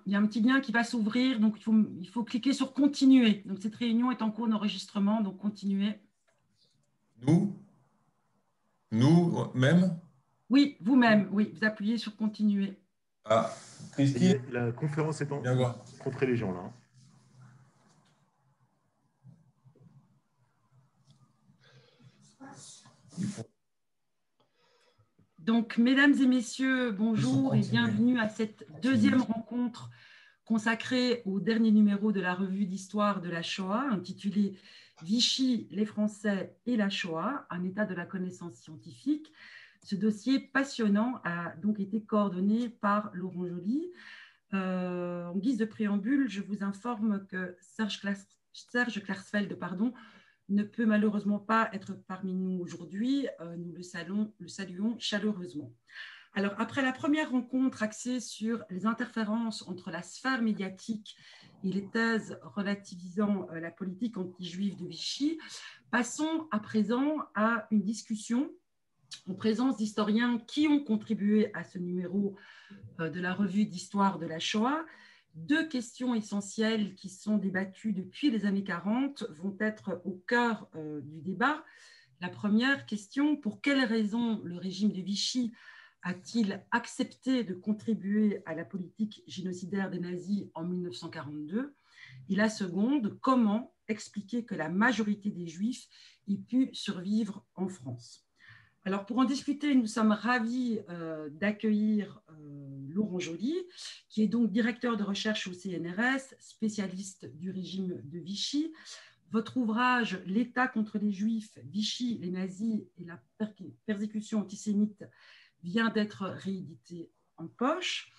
il y a un petit lien qui va s'ouvrir, donc il faut cliquer sur continuer. Donc cette réunion est en cours d'enregistrement, donc continuer. Nous? Nous-mêmes? Oui, vous-même, oui, vous appuyez sur continuer. Ah, Christine, La conférence est en viens voir. rencontrer les gens là. Donc, mesdames et messieurs, bonjour et bienvenue à cette deuxième rencontre consacrée au dernier numéro de la revue d'histoire de la Shoah, intitulée Vichy, les Français et la Shoah, un état de la connaissance scientifique. Ce dossier passionnant a donc été coordonné par Laurent Joly. En guise de préambule, je vous informe que Serge Klarsfeld, ne peut malheureusement pas être parmi nous aujourd'hui. Nous le saluons chaleureusement. Alors, après la première rencontre axée sur les interférences entre la sphère médiatique et les thèses relativisant la politique anti-juive de Vichy, passons à présent à une discussion en présence d'historiens qui ont contribué à ce numéro de la revue d'histoire de la Shoah. Deux questions essentielles qui sont débattues depuis les années 40 vont être au cœur du débat. La première question, pour quelles raisons le régime de Vichy a-t-il accepté de contribuer à la politique génocidaire des nazis en 1942? Et la seconde, comment expliquer que la majorité des Juifs ait pu survivre en France? Alors, pour en discuter, nous sommes ravis d'accueillir Laurent Joly, qui est donc directeur de recherche au CNRS, spécialiste du régime de Vichy. Votre ouvrage « L'État contre les Juifs, Vichy, les nazis et la persécution antisémite » vient d'être réédité en poche.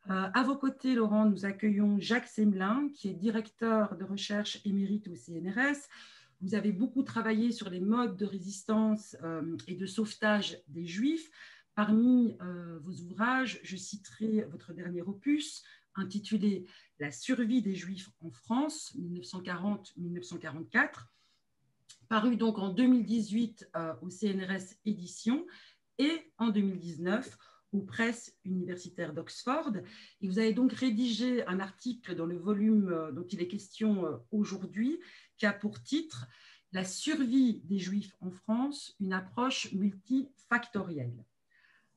À vos côtés, Laurent, nous accueillons Jacques Semelin, qui est directeur de recherche émérite au CNRS. Vous avez beaucoup travaillé sur les modes de résistance et de sauvetage des Juifs. Parmi vos ouvrages, je citerai votre dernier opus intitulé « La survie des Juifs en France, 1940-1944 », paru donc en 2018 au CNRS Éditions et en 2019 aux presses universitaires d'Oxford. Et vous avez donc rédigé un article dans le volume dont il est question aujourd'hui, qui a pour titre « La survie des Juifs en France, une approche multifactorielle ».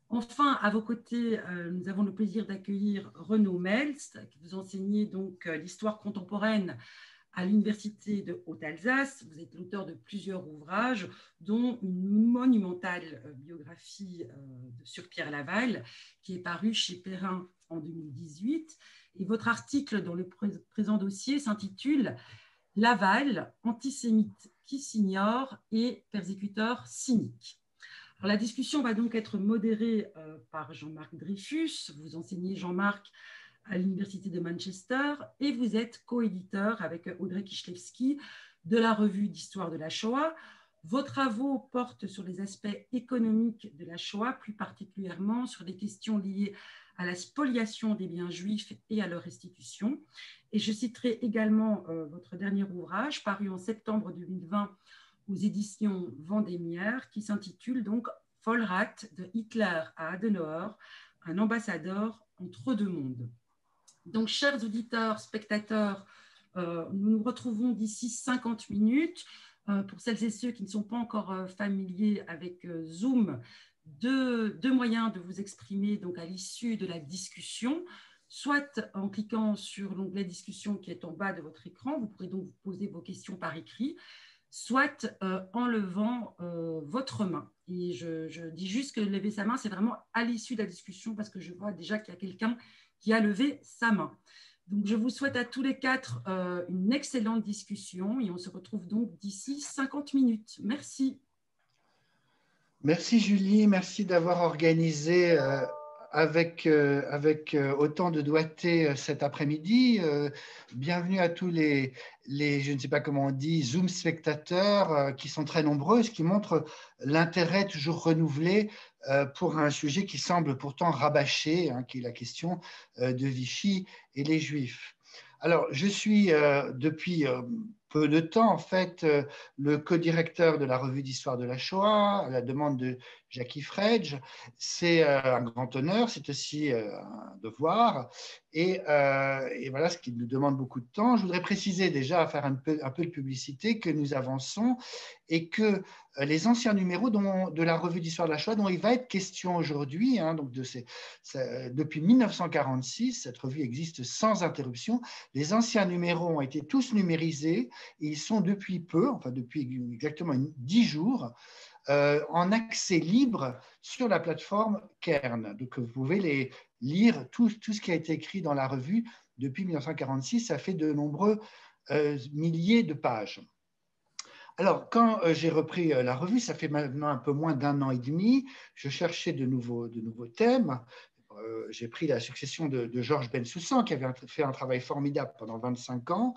Enfin, à vos côtés, nous avons le plaisir d'accueillir Renaud Melst, qui vous enseignez donc l'histoire contemporaine à l'Université de Haute-Alsace. Vous êtes l'auteur de plusieurs ouvrages, dont une monumentale biographie sur Pierre Laval, qui est parue chez Perrin en 2018. Et votre article dans le présent dossier s'intitule « Laval, antisémite qui s'ignore et persécuteur cynique ». Alors, la discussion va donc être modérée par Jean-Marc Dreyfus. Vous enseignez, Jean-Marc, à l'Université de Manchester et vous êtes coéditeur avec Audrey Kishlewski de la revue d'histoire de la Shoah. Vos travaux portent sur les aspects économiques de la Shoah, plus particulièrement sur des questions liées à la spoliation des biens juifs et à leur restitution. Et je citerai également votre dernier ouvrage, paru en septembre 2020 aux éditions Vendémiaire, qui s'intitule donc « Vollrath, de Hitler à Adenauer, un ambassadeur entre deux mondes ». Donc, chers auditeurs, spectateurs, nous nous retrouvons d'ici 50 minutes. Pour celles et ceux qui ne sont pas encore familiers avec Zoom, deux moyens de vous exprimer donc, à l'issue de la discussion, soit en cliquant sur l'onglet discussion qui est en bas de votre écran, vous pourrez donc vous poser vos questions par écrit, soit en levant votre main. Et je dis juste que lever sa main, c'est vraiment à l'issue de la discussion parce que je vois déjà qu'il y a quelqu'un qui a levé sa main. Donc, je vous souhaite à tous les quatre une excellente discussion et on se retrouve donc d'ici 50 minutes. Merci. Merci Julie, merci d'avoir organisé avec autant de doigté cet après-midi. Bienvenue à tous les, je ne sais pas comment on dit, Zoom spectateurs qui sont très nombreux, ce qui montre l'intérêt toujours renouvelé pour un sujet qui semble pourtant rabâché, hein, qui est la question de Vichy et les Juifs. Alors, je suis depuis peu de temps, en fait, le co-directeur de la revue d'histoire de la Shoah, à la demande de Jackie Fredge. C'est un grand honneur, c'est aussi un devoir. Et voilà, ce qui nous demande beaucoup de temps. Je voudrais préciser déjà, faire un peu de publicité, que nous avançons et que les anciens numéros de la revue d'histoire de la Shoah, dont il va être question aujourd'hui, donc depuis 1946, cette revue existe sans interruption. Les anciens numéros ont été tous numérisés et ils sont depuis peu, enfin depuis exactement 10 jours, en accès libre sur la plateforme Cairn. Donc vous pouvez les lire, tout ce qui a été écrit dans la revue depuis 1946, ça fait de nombreux milliers de pages. Alors, quand j'ai repris la revue, ça fait maintenant un peu moins d'1 an et demi, je cherchais de nouveaux thèmes. J'ai pris la succession de Georges Bensoussan, qui avait fait un travail formidable pendant 25 ans.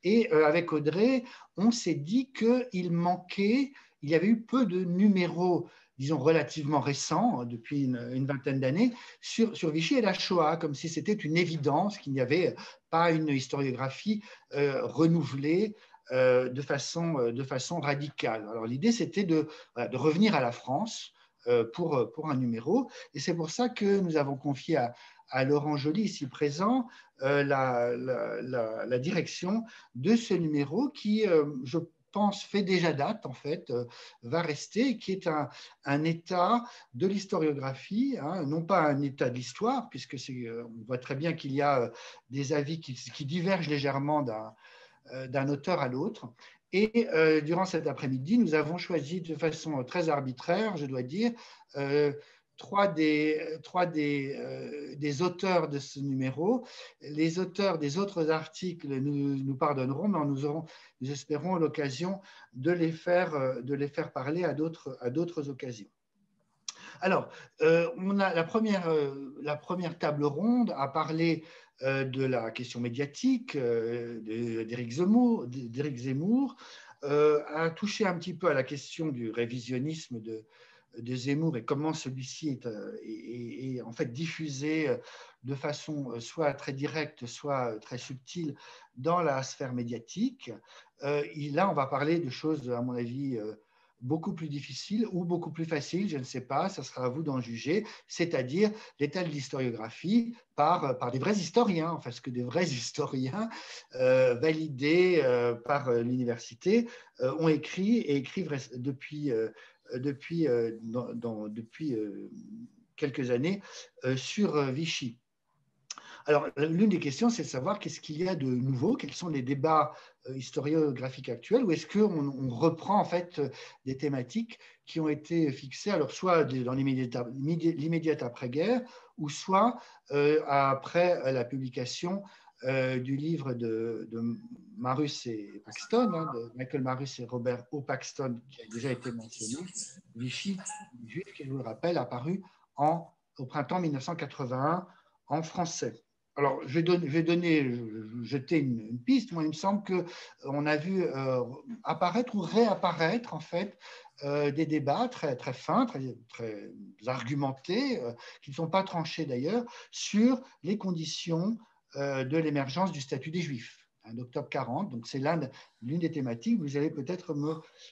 Et avec Audrey, on s'est dit qu'il manquait, il y avait eu peu de numéros, disons, relativement récents, depuis une vingtaine d'années, sur Vichy et la Shoah, comme si c'était une évidence qu'il n'y avait pas une historiographie renouvelée de façon radicale. Alors l'idée, c'était de revenir à la France pour un numéro, et c'est pour ça que nous avons confié à Laurent Joly, ici présent, la direction de ce numéro qui, je pense, fait déjà date, en fait, va rester, qui est un état de l'historiographie, non pas un état de l'histoire, puisque on voit très bien qu'il y a des avis qui divergent légèrement d'un auteur à l'autre. Et durant cet après-midi, nous avons choisi de façon très arbitraire, je dois dire, trois des auteurs de ce numéro. Les auteurs des autres articles nous pardonneront, mais nous espérons l'occasion de les faire parler à d'autres occasions. Alors, on a la première table ronde à parler de la question médiatique d'Éric Zemmour, a touché un petit peu à la question du révisionnisme de Zemmour et comment celui-ci est en fait diffusé de façon soit très directe, soit très subtile dans la sphère médiatique. Là, on va parler de choses, à mon avis, beaucoup plus difficiles ou beaucoup plus faciles, je ne sais pas, ça sera à vous d'en juger, c'est-à-dire l'état de l'historiographie par des vrais historiens, enfin ce que des vrais historiens validés par l'université ont écrit et écrivent depuis quelques années sur Vichy. Alors, l'une des questions, c'est de savoir qu'est-ce qu'il y a de nouveau, quels sont les débats historiographiques actuels, ou est-ce qu'on reprend en fait des thématiques qui ont été fixées, alors soit dans l'immédiate après-guerre, ou soit après la publication du livre de Marus et Paxton, de Michael Marus et Robert O. Paxton, qui a déjà été mentionné, Vichy, juif, qui, je vous le rappelle, apparu au printemps 1981 en français. Alors, je vais jeter une piste. Moi, il me semble qu'on a vu apparaître ou réapparaître, en fait, des débats très, très fins, très, très argumentés, qui ne sont pas tranchés d'ailleurs, sur les conditions de l'émergence du statut des Juifs, d'octobre 40. Donc, c'est l'une des thématiques. Vous allez peut-être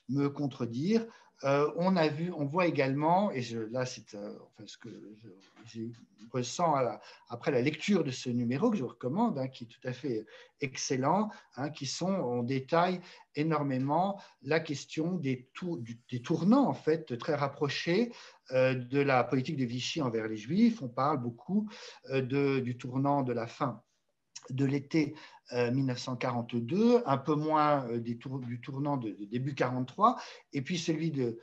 me contredire. On voit également, et là, c'est ce que je ressens après la lecture de ce numéro que je vous recommande, qui est tout à fait excellent, on détaille énormément la question des tournants, en fait, très rapprochés de la politique de Vichy envers les Juifs. On parle beaucoup du tournant de la fin de l'été 1942, un peu moins du tournant de début 1943, et puis celui de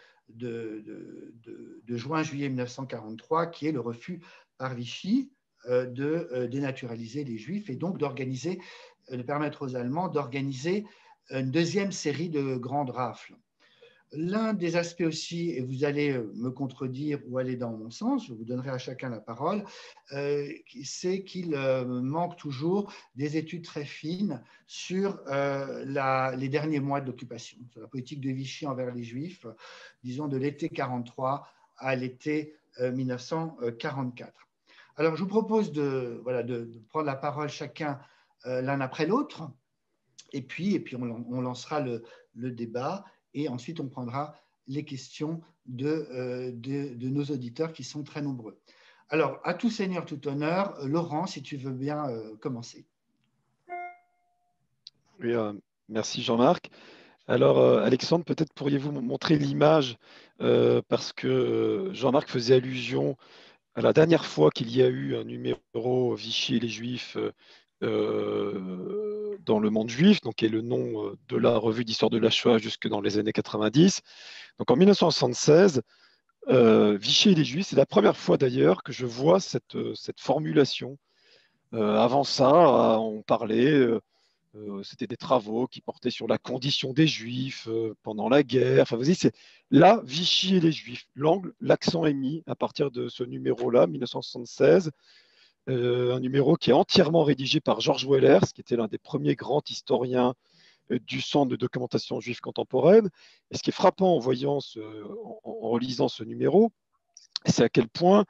juin-juillet 1943, qui est le refus par Vichy de dénaturaliser les Juifs et donc de permettre aux Allemands d'organiser une deuxième série de grandes rafles. L'un des aspects aussi, et vous allez me contredire ou aller dans mon sens, je vous donnerai à chacun la parole, c'est qu'il manque toujours des études très fines sur les derniers mois de l'occupation, sur la politique de Vichy envers les Juifs, disons de l'été 1943 à l'été 1944. Alors, je vous propose de prendre la parole chacun l'un après l'autre, et puis on lancera le débat. Et ensuite, on prendra les questions de nos auditeurs qui sont très nombreux. Alors, à tout seigneur, tout honneur, Laurent, si tu veux bien commencer. Oui, merci Jean-Marc. Alors, Alexandre, peut-être pourriez-vous me montrer l'image parce que Jean-Marc faisait allusion à la dernière fois qu'il y a eu un numéro Vichy et les Juifs dans le monde juif, donc qui est le nom de la revue d'histoire de la Shoah jusque dans les années 90. Donc en 1976, Vichy et les Juifs, c'est la première fois d'ailleurs que je vois cette formulation. Avant ça, on parlait c'était des travaux qui portaient sur la condition des Juifs pendant la guerre. Enfin, vas-y, c'est là, Vichy et les Juifs. L'accent est mis à partir de ce numéro-là, 1976, un numéro qui est entièrement rédigé par Georges Wellers, qui était l'un des premiers grands historiens du Centre de documentation juive contemporaine. Et ce qui est frappant en relisant ce numéro, c'est à quel point,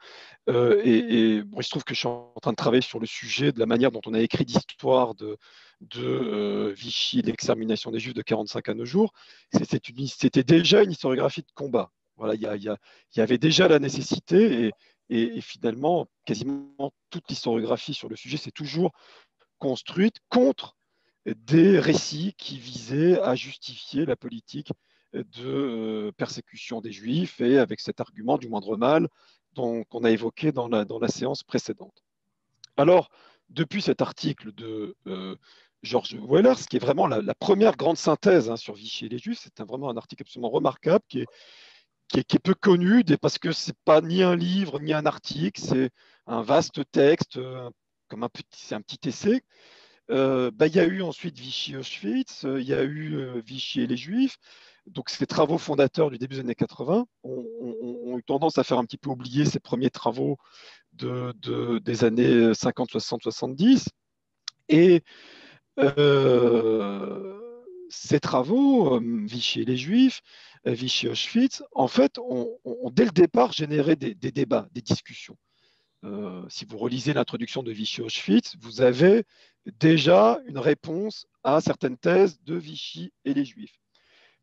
bon, il se trouve que je suis en train de travailler sur le sujet de la manière dont on a écrit l'histoire de Vichy, l'extermination des Juifs de 1945 à nos jours. C'était déjà une historiographie de combat. Voilà, il y avait déjà la nécessité et finalement, quasiment toute l'historiographie sur le sujet s'est toujours construite contre des récits qui visaient à justifier la politique de persécution des Juifs et avec cet argument du moindre mal qu'on a évoqué dans la séance précédente. Alors, depuis cet article de George Wellers, qui est vraiment la première grande synthèse sur Vichy et les Juifs, c'est vraiment un article absolument remarquable qui est peu connu parce que ce n'est pas ni un livre ni un article, c'est un vaste texte, c'est un petit essai. Il y a eu ensuite Vichy-Auschwitz, il y a eu Vichy et les Juifs. Donc, ces travaux fondateurs du début des années 80 ont eu tendance à faire un petit peu oublier ces premiers travaux des années 50, 60, 70. Et ces travaux, Vichy et les Juifs, Vichy-Auschwitz, en fait, ont dès le départ généré des débats, des discussions. Si vous relisez l'introduction de Vichy-Auschwitz, vous avez déjà une réponse à certaines thèses de Vichy et les Juifs.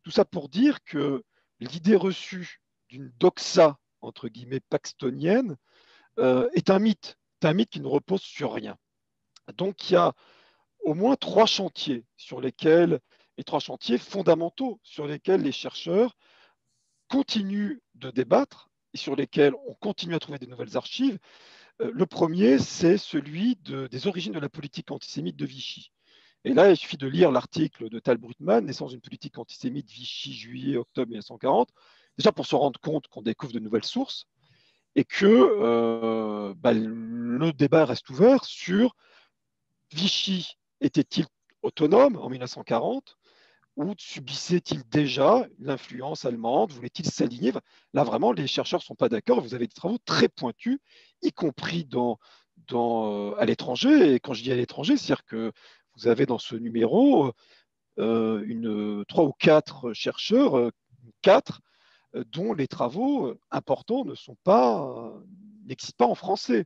Tout ça pour dire que l'idée reçue d'une doxa, entre guillemets, paxtonienne, est un mythe qui ne repose sur rien. Donc il y a au moins trois chantiers trois chantiers fondamentaux sur lesquels les chercheurs continuent de débattre et sur lesquels on continue à trouver des nouvelles archives. Le premier, c'est celui des origines de la politique antisémite de Vichy. Et là, il suffit de lire l'article de Tal Brutmann, Naissance d'une politique antisémite Vichy, juillet, octobre 1940, déjà pour se rendre compte qu'on découvre de nouvelles sources et que le débat reste ouvert sur Vichy était-il autonome en 1940 ou subissait-il déjà l'influence allemande? Voulait-il s'aligner? Là, vraiment, les chercheurs ne sont pas d'accord. Vous avez des travaux très pointus, y compris à l'étranger. Et quand je dis à l'étranger, c'est-à-dire que vous avez dans ce numéro trois ou quatre chercheurs, quatre, dont les travaux importants n'existent pas en français.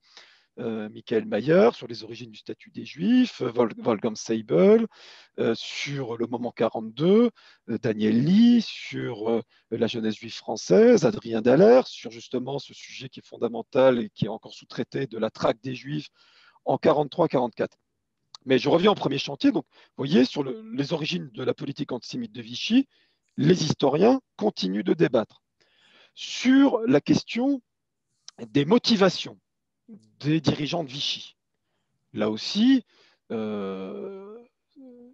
Michael Mayer sur les origines du statut des Juifs, Wolfgang Seibel sur le moment 42, Daniel Lee sur la jeunesse juive française, Adrien Dallaire sur justement ce sujet qui est fondamental et qui est encore sous-traité de la traque des Juifs en 43-44. Mais je reviens au premier chantier. Donc, vous voyez, sur les origines de la politique antisémite de Vichy, les historiens continuent de débattre. Sur la question des motivations des dirigeants de Vichy. Là aussi,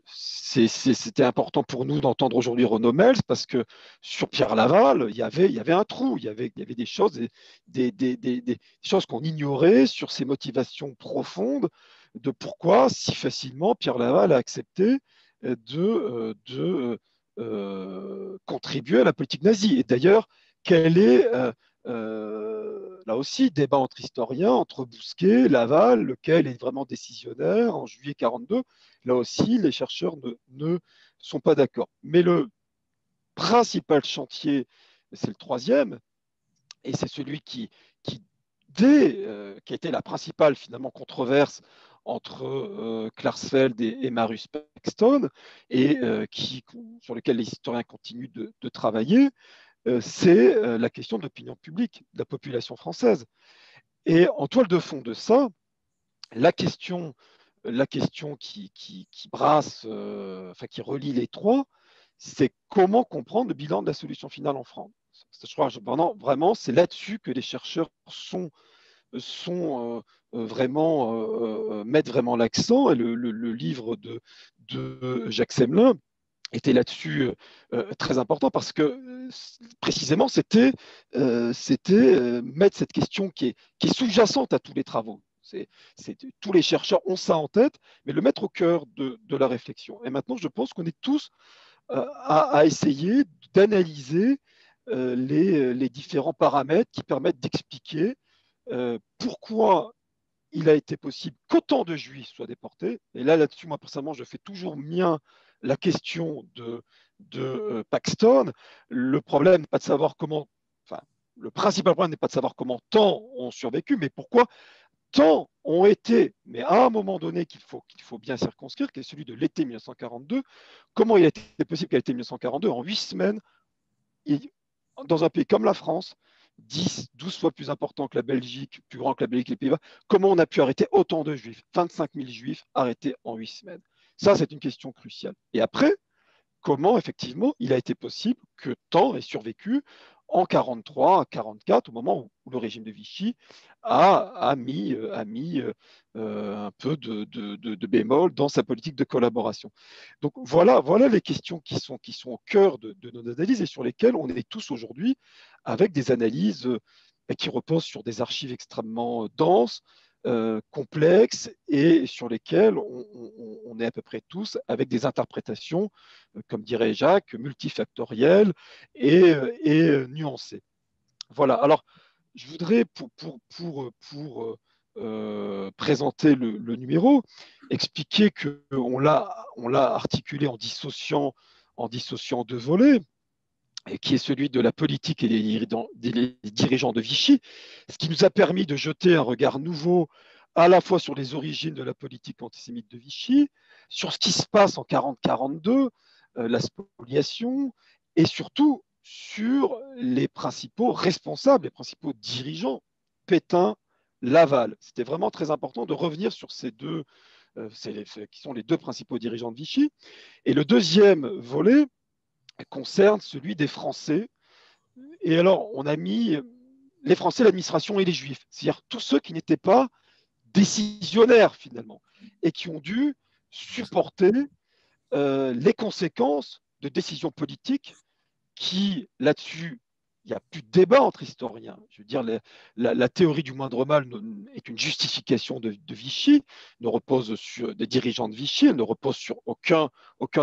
c'était important pour nous d'entendre aujourd'hui Renaud Mels parce que sur Pierre Laval, il y avait un trou, il y avait des choses, des choses qu'on ignorait sur ses motivations profondes de pourquoi si facilement Pierre Laval a accepté de contribuer à la politique nazie. Et d'ailleurs, quelle est là aussi, débat entre historiens, entre Bousquet, Laval, lequel est vraiment décisionnaire en juillet 1942. Là aussi, les chercheurs ne sont pas d'accord. Mais le principal chantier, c'est le troisième, et c'est celui qui était la principale finalement controverse entre Klarsfeld et Marius Paxton, et sur lequel les historiens continuent de travailler, c'est la question de l'opinion publique, de la population française. Et en toile de fond de ça, la question qui brasse, qui relie les trois, c'est comment comprendre le bilan de la solution finale en France. Je crois vraiment, c'est là-dessus que les chercheurs mettent vraiment l'accent. Et le livre de Jacques Semelin était là-dessus très important parce que précisément c'était mettre cette question qui est sous-jacente à tous les travaux. Tous les chercheurs ont ça en tête, mais le mettre au cœur de la réflexion. Et maintenant, je pense qu'on est tous à essayer d'analyser les différents paramètres qui permettent d'expliquer pourquoi il a été possible qu'autant de Juifs soient déportés. Et là-dessus, moi, personnellement, je fais toujours mien la question de Paxton. Le problème n'est pas de savoir comment, le principal problème n'est pas de savoir comment tant ont survécu, mais pourquoi tant ont été, mais à un moment donné qu'il faut bien circonscrire, qui est celui de l'été 1942, comment il a été possible qu'à l'été 1942, en 8 semaines, dans un pays comme la France, 10, 12 fois plus important que la Belgique, plus grand que la Belgique et les Pays-Bas, comment on a pu arrêter autant de Juifs, 25 000 Juifs arrêtés en 8 semaines? Ça, c'est une question cruciale. Et après, comment, effectivement, il a été possible que tant ait survécu en 1943, 1944, au moment où le régime de Vichy a mis un peu de bémol dans sa politique de collaboration. Donc voilà les questions qui sont au cœur de nos analyses et sur lesquelles on est tous aujourd'hui avec des analyses qui reposent sur des archives extrêmement denses, complexes et sur lesquelles on est à peu près tous avec des interprétations, comme dirait Jacques, multifactorielles et nuancées. Voilà. Alors, je voudrais, pour présenter le numéro, expliquer qu'on l'a articulé en dissociant deux volets, qui est celui de la politique et des dirigeants de Vichy, ce qui nous a permis de jeter un regard nouveau à la fois sur les origines de la politique antisémite de Vichy, sur ce qui se passe en 1940-1942, la spoliation, et surtout sur les principaux responsables, les principaux dirigeants, Pétain, Laval. C'était vraiment très important de revenir sur ces deux, qui sont les deux principaux dirigeants de Vichy. Et le deuxième volet concerne celui des Français. Et alors, on a mis les Français, l'administration et les Juifs, c'est-à-dire tous ceux qui n'étaient pas décisionnaires finalement et qui ont dû supporter les conséquences de décisions politiques qui, là-dessus, il n'y a plus de débat entre historiens. Je veux dire, la théorie du moindre mal est une justification de Vichy, ne repose sur des dirigeants de Vichy, elle ne repose sur aucun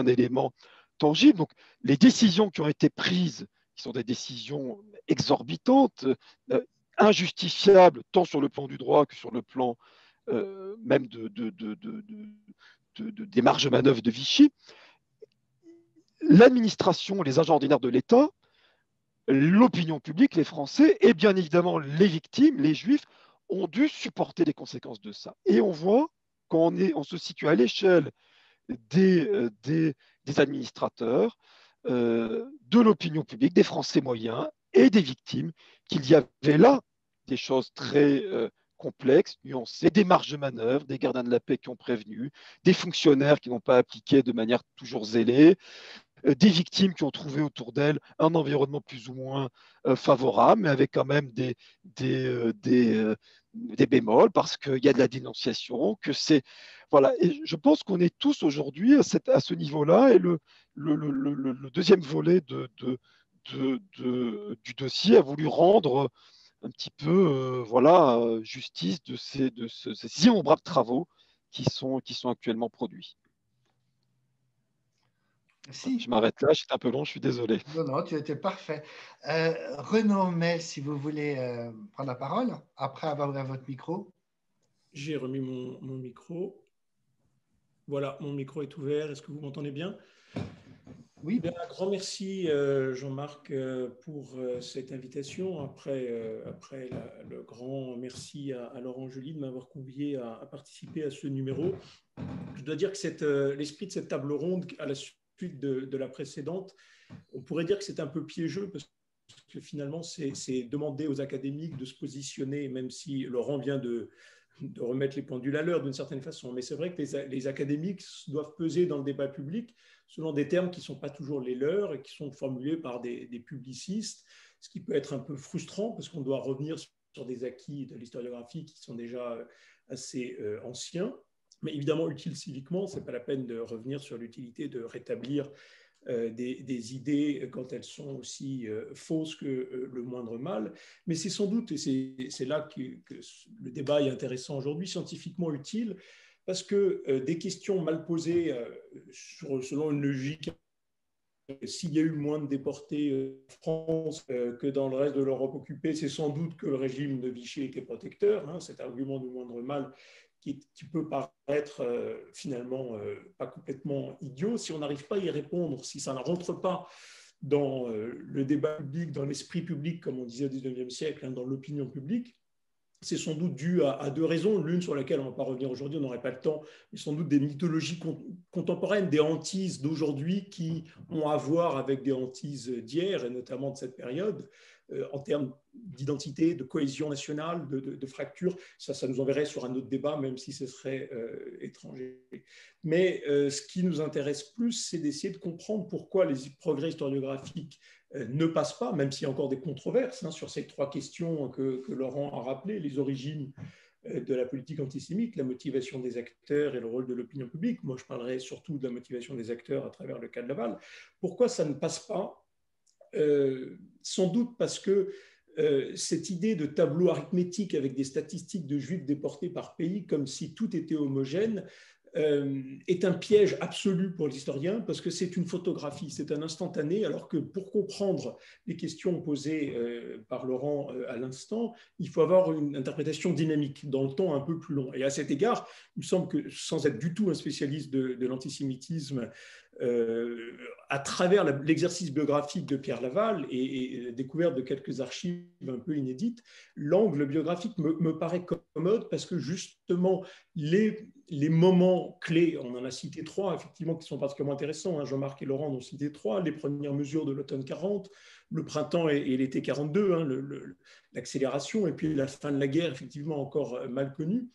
élément tangible. Donc, les décisions qui ont été prises, qui sont des décisions exorbitantes, injustifiables, tant sur le plan du droit que sur le plan même des marges de manœuvre de Vichy, l'administration, les agents ordinaires de l'État, l'opinion publique, les Français et bien évidemment les victimes, les Juifs, ont dû supporter les conséquences de ça. Et on voit, quand on se situe à l'échelle des administrateurs, de l'opinion publique, des Français moyens et des victimes, qu'il y avait là des choses très complexes, nuancées, des marges de manœuvre, des gardiens de la paix qui ont prévenu, des fonctionnaires qui n'ont pas appliqué de manière toujours zélée, des victimes qui ont trouvé autour d'elles un environnement plus ou moins favorable, mais avec quand même des bémols parce qu'il y a de la dénonciation, que c'est voilà. Et je pense qu'on est tous aujourd'hui à ce niveau-là. Et le deuxième volet du dossier a voulu rendre un petit peu justice de ces innombrables travaux qui sont actuellement produits. Si. Je m'arrête là, j'étais un peu long, je suis désolé. Non, tu étais parfait. Renaud Mel, si vous voulez prendre la parole, après avoir ouvert votre micro. J'ai remis mon micro. Voilà, mon micro est ouvert. Est-ce que vous m'entendez bien? Oui. Bien, un grand merci, Jean-Marc, pour cette invitation. Après le grand merci à Laurent Joly de m'avoir convié à participer à ce numéro. Je dois dire que l'esprit de cette table ronde, à la suite de la précédente, on pourrait dire que c'est un peu piégeux parce que finalement, c'est demander aux académiques de se positionner, même si Laurent vient de remettre les pendules à l'heure d'une certaine façon. Mais c'est vrai que les académiques doivent peser dans le débat public selon des termes qui ne sont pas toujours les leurs et qui sont formulés par des publicistes, ce qui peut être un peu frustrant parce qu'on doit revenir sur des acquis de l'historiographie qui sont déjà assez anciens. Mais évidemment, utile civiquement, ce n'est pas la peine de revenir sur l'utilité de rétablir des idées quand elles sont aussi fausses que le moindre mal. Mais c'est sans doute, et c'est là que le débat est intéressant aujourd'hui, scientifiquement utile, parce que des questions mal posées selon une logique, s'il y a eu moins de déportés en France que dans le reste de l'Europe occupée, c'est sans doute que le régime de Vichy était protecteur, hein, cet argument du moindre mal qui peut paraître finalement pas complètement idiot. Si on n'arrive pas à y répondre, si ça ne rentre pas dans le débat public, dans l'esprit public, comme on disait au XIXe siècle, hein, dans l'opinion publique, c'est sans doute dû à deux raisons. L'une sur laquelle on ne va pas revenir aujourd'hui, on n'aurait pas le temps, mais sans doute des mythologies contemporaines, des hantises d'aujourd'hui qui ont à voir avec des hantises d'hier, et notamment de cette période, en termes d'identité, de cohésion nationale, de fracture. Ça nous enverrait sur un autre débat, même si ce serait étranger. Mais ce qui nous intéresse plus, c'est d'essayer de comprendre pourquoi les progrès historiographiques ne passent pas, même s'il y a encore des controverses hein, sur ces trois questions que Laurent a rappelées, les origines de la politique antisémite, la motivation des acteurs et le rôle de l'opinion publique. Moi, je parlerai surtout de la motivation des acteurs à travers le cas de Laval. Pourquoi ça ne passe pas ? Sans doute parce que cette idée de tableau arithmétique avec des statistiques de juifs déportés par pays, comme si tout était homogène, est un piège absolu pour l'historien parce que c'est une photographie, c'est un instantané, alors que pour comprendre les questions posées par Laurent à l'instant, il faut avoir une interprétation dynamique dans le temps un peu plus long. Et à cet égard, il me semble que, sans être du tout un spécialiste de l'antisémitisme, à travers l'exercice biographique de Pierre Laval et découverte de quelques archives un peu inédites, l'angle biographique me paraît commode parce que justement les moments clés, on en a cité trois effectivement qui sont particulièrement intéressants, hein, Jean-Marc et Laurent en ont cité trois, les premières mesures de l'automne 40, le printemps et l'été 42, hein, l'accélération et puis la fin de la guerre effectivement encore mal connue.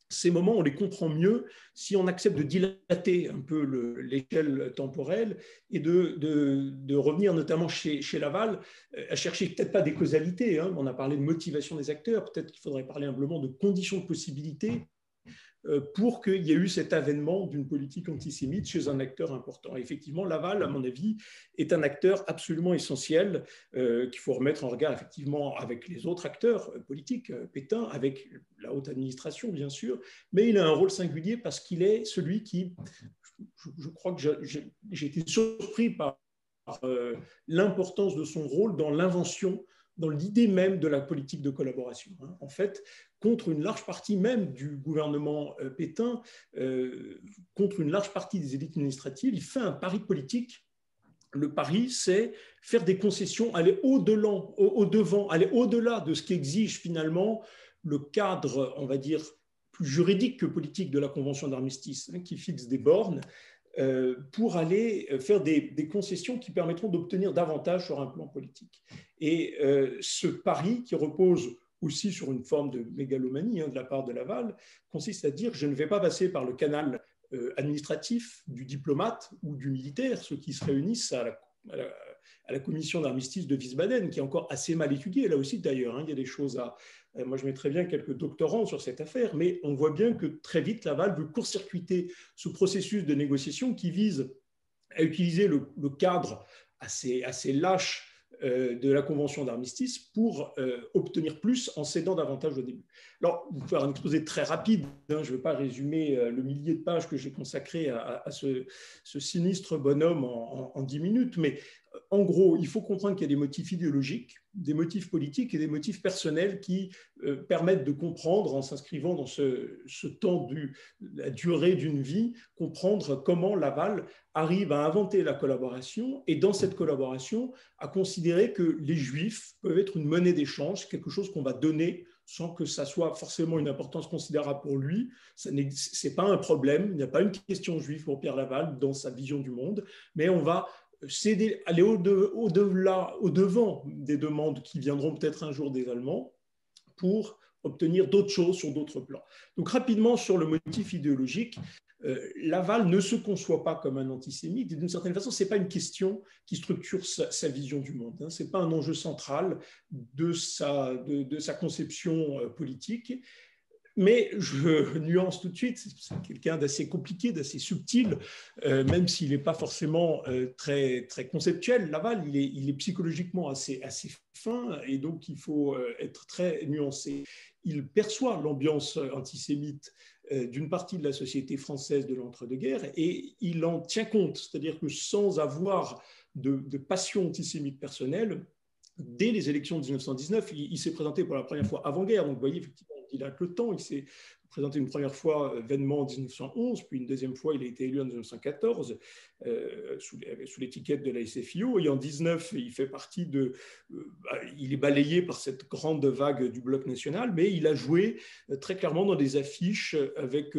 Ces moments, on les comprend mieux si on accepte de dilater un peu l'échelle temporelle et de revenir notamment chez Laval, à chercher peut-être pas des causalités, hein, on a parlé de motivation des acteurs, peut-être qu'il faudrait parler simplement de conditions de possibilité pour qu'il y ait eu cet avènement d'une politique antisémite chez un acteur important. Et effectivement, Laval, à mon avis, est un acteur absolument essentiel qu'il faut remettre en regard effectivement avec les autres acteurs politiques, Pétain, avec la haute administration, bien sûr, mais il a un rôle singulier parce qu'il est celui qui, je crois que j'ai été surpris par l'importance de son rôle dans l'invention, dans l'idée même de la politique de collaboration. En fait, contre une large partie même du gouvernement Pétain, contre une large partie des élites administratives, il fait un pari politique. Le pari, c'est faire des concessions, aller au-devant, aller au-delà de ce qu'exige finalement le cadre, on va dire, plus juridique que politique de la Convention d'armistice, hein, qui fixe des bornes, pour aller faire des concessions qui permettront d'obtenir davantage sur un plan politique. Et ce pari, qui repose aussi sur une forme de mégalomanie de la part de Laval, consiste à dire « je ne vais pas passer par le canal administratif du diplomate ou du militaire », ceux qui se réunissent à la commission d'armistice de Wiesbaden, qui est encore assez mal étudiée, là aussi d'ailleurs, il y a des choses à... Moi, je mettrais bien quelques doctorants sur cette affaire, mais on voit bien que très vite, Laval veut court-circuiter ce processus de négociation qui vise à utiliser le cadre assez lâche de la Convention d'armistice pour obtenir plus en cédant davantage au début. Alors, vous pouvez faire un exposé très rapide, je ne vais pas résumer le millier de pages que j'ai consacré à ce sinistre bonhomme en 10 minutes, mais en gros, il faut comprendre qu'il y a des motifs idéologiques, des motifs politiques et des motifs personnels qui permettent de comprendre, en s'inscrivant dans ce temps la durée d'une vie, comprendre comment Laval arrive à inventer la collaboration et dans cette collaboration à considérer que les Juifs peuvent être une monnaie d'échange, quelque chose qu'on va donner sans que ça soit forcément une importance considérable pour lui. Ce n'est pas un problème, il n'y a pas une question juive pour Pierre Laval dans sa vision du monde, mais on va aller au-devant des demandes qui viendront peut-être un jour des Allemands pour obtenir d'autres choses sur d'autres plans. Donc rapidement sur le motif idéologique, Laval ne se conçoit pas comme un antisémite et d'une certaine façon, ce n'est pas une question qui structure sa vision du monde. Ce n'est pas un enjeu central de sa conception politique. Mais je nuance tout de suite, c'est quelqu'un d'assez compliqué, d'assez subtil, même s'il n'est pas forcément très, très conceptuel. Laval, il est psychologiquement assez fin et donc il faut être très nuancé. Il perçoit l'ambiance antisémite d'une partie de la société française de l'entre-deux-guerres et il en tient compte, c'est-à-dire que sans avoir de passion antisémite personnelle, dès les élections de 1919, il s'est présenté pour la première fois avant-guerre, donc vous voyez effectivement, il a que le temps, il s'est présenté une première fois vainement en 1911, puis une deuxième fois, il a été élu en 1914 sous l'étiquette de la SFIO, et en 19, il fait partie il est balayé par cette grande vague du bloc national, mais il a joué très clairement dans des affiches avec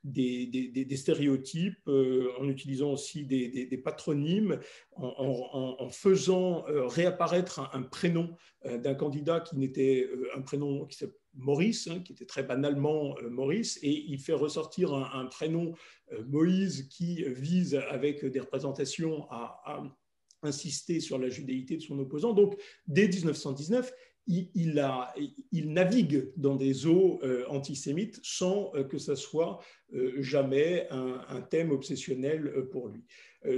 des stéréotypes, en utilisant aussi des patronymes, en faisant réapparaître un prénom d'un candidat qui n'était un prénom qui s'appelait Maurice, qui était très banalement Maurice, et il fait ressortir un prénom Moïse qui vise avec des représentations à insister sur la judéité de son opposant. Donc, dès 1919, il navigue dans des eaux antisémites sans que ça soit jamais un thème obsessionnel pour lui.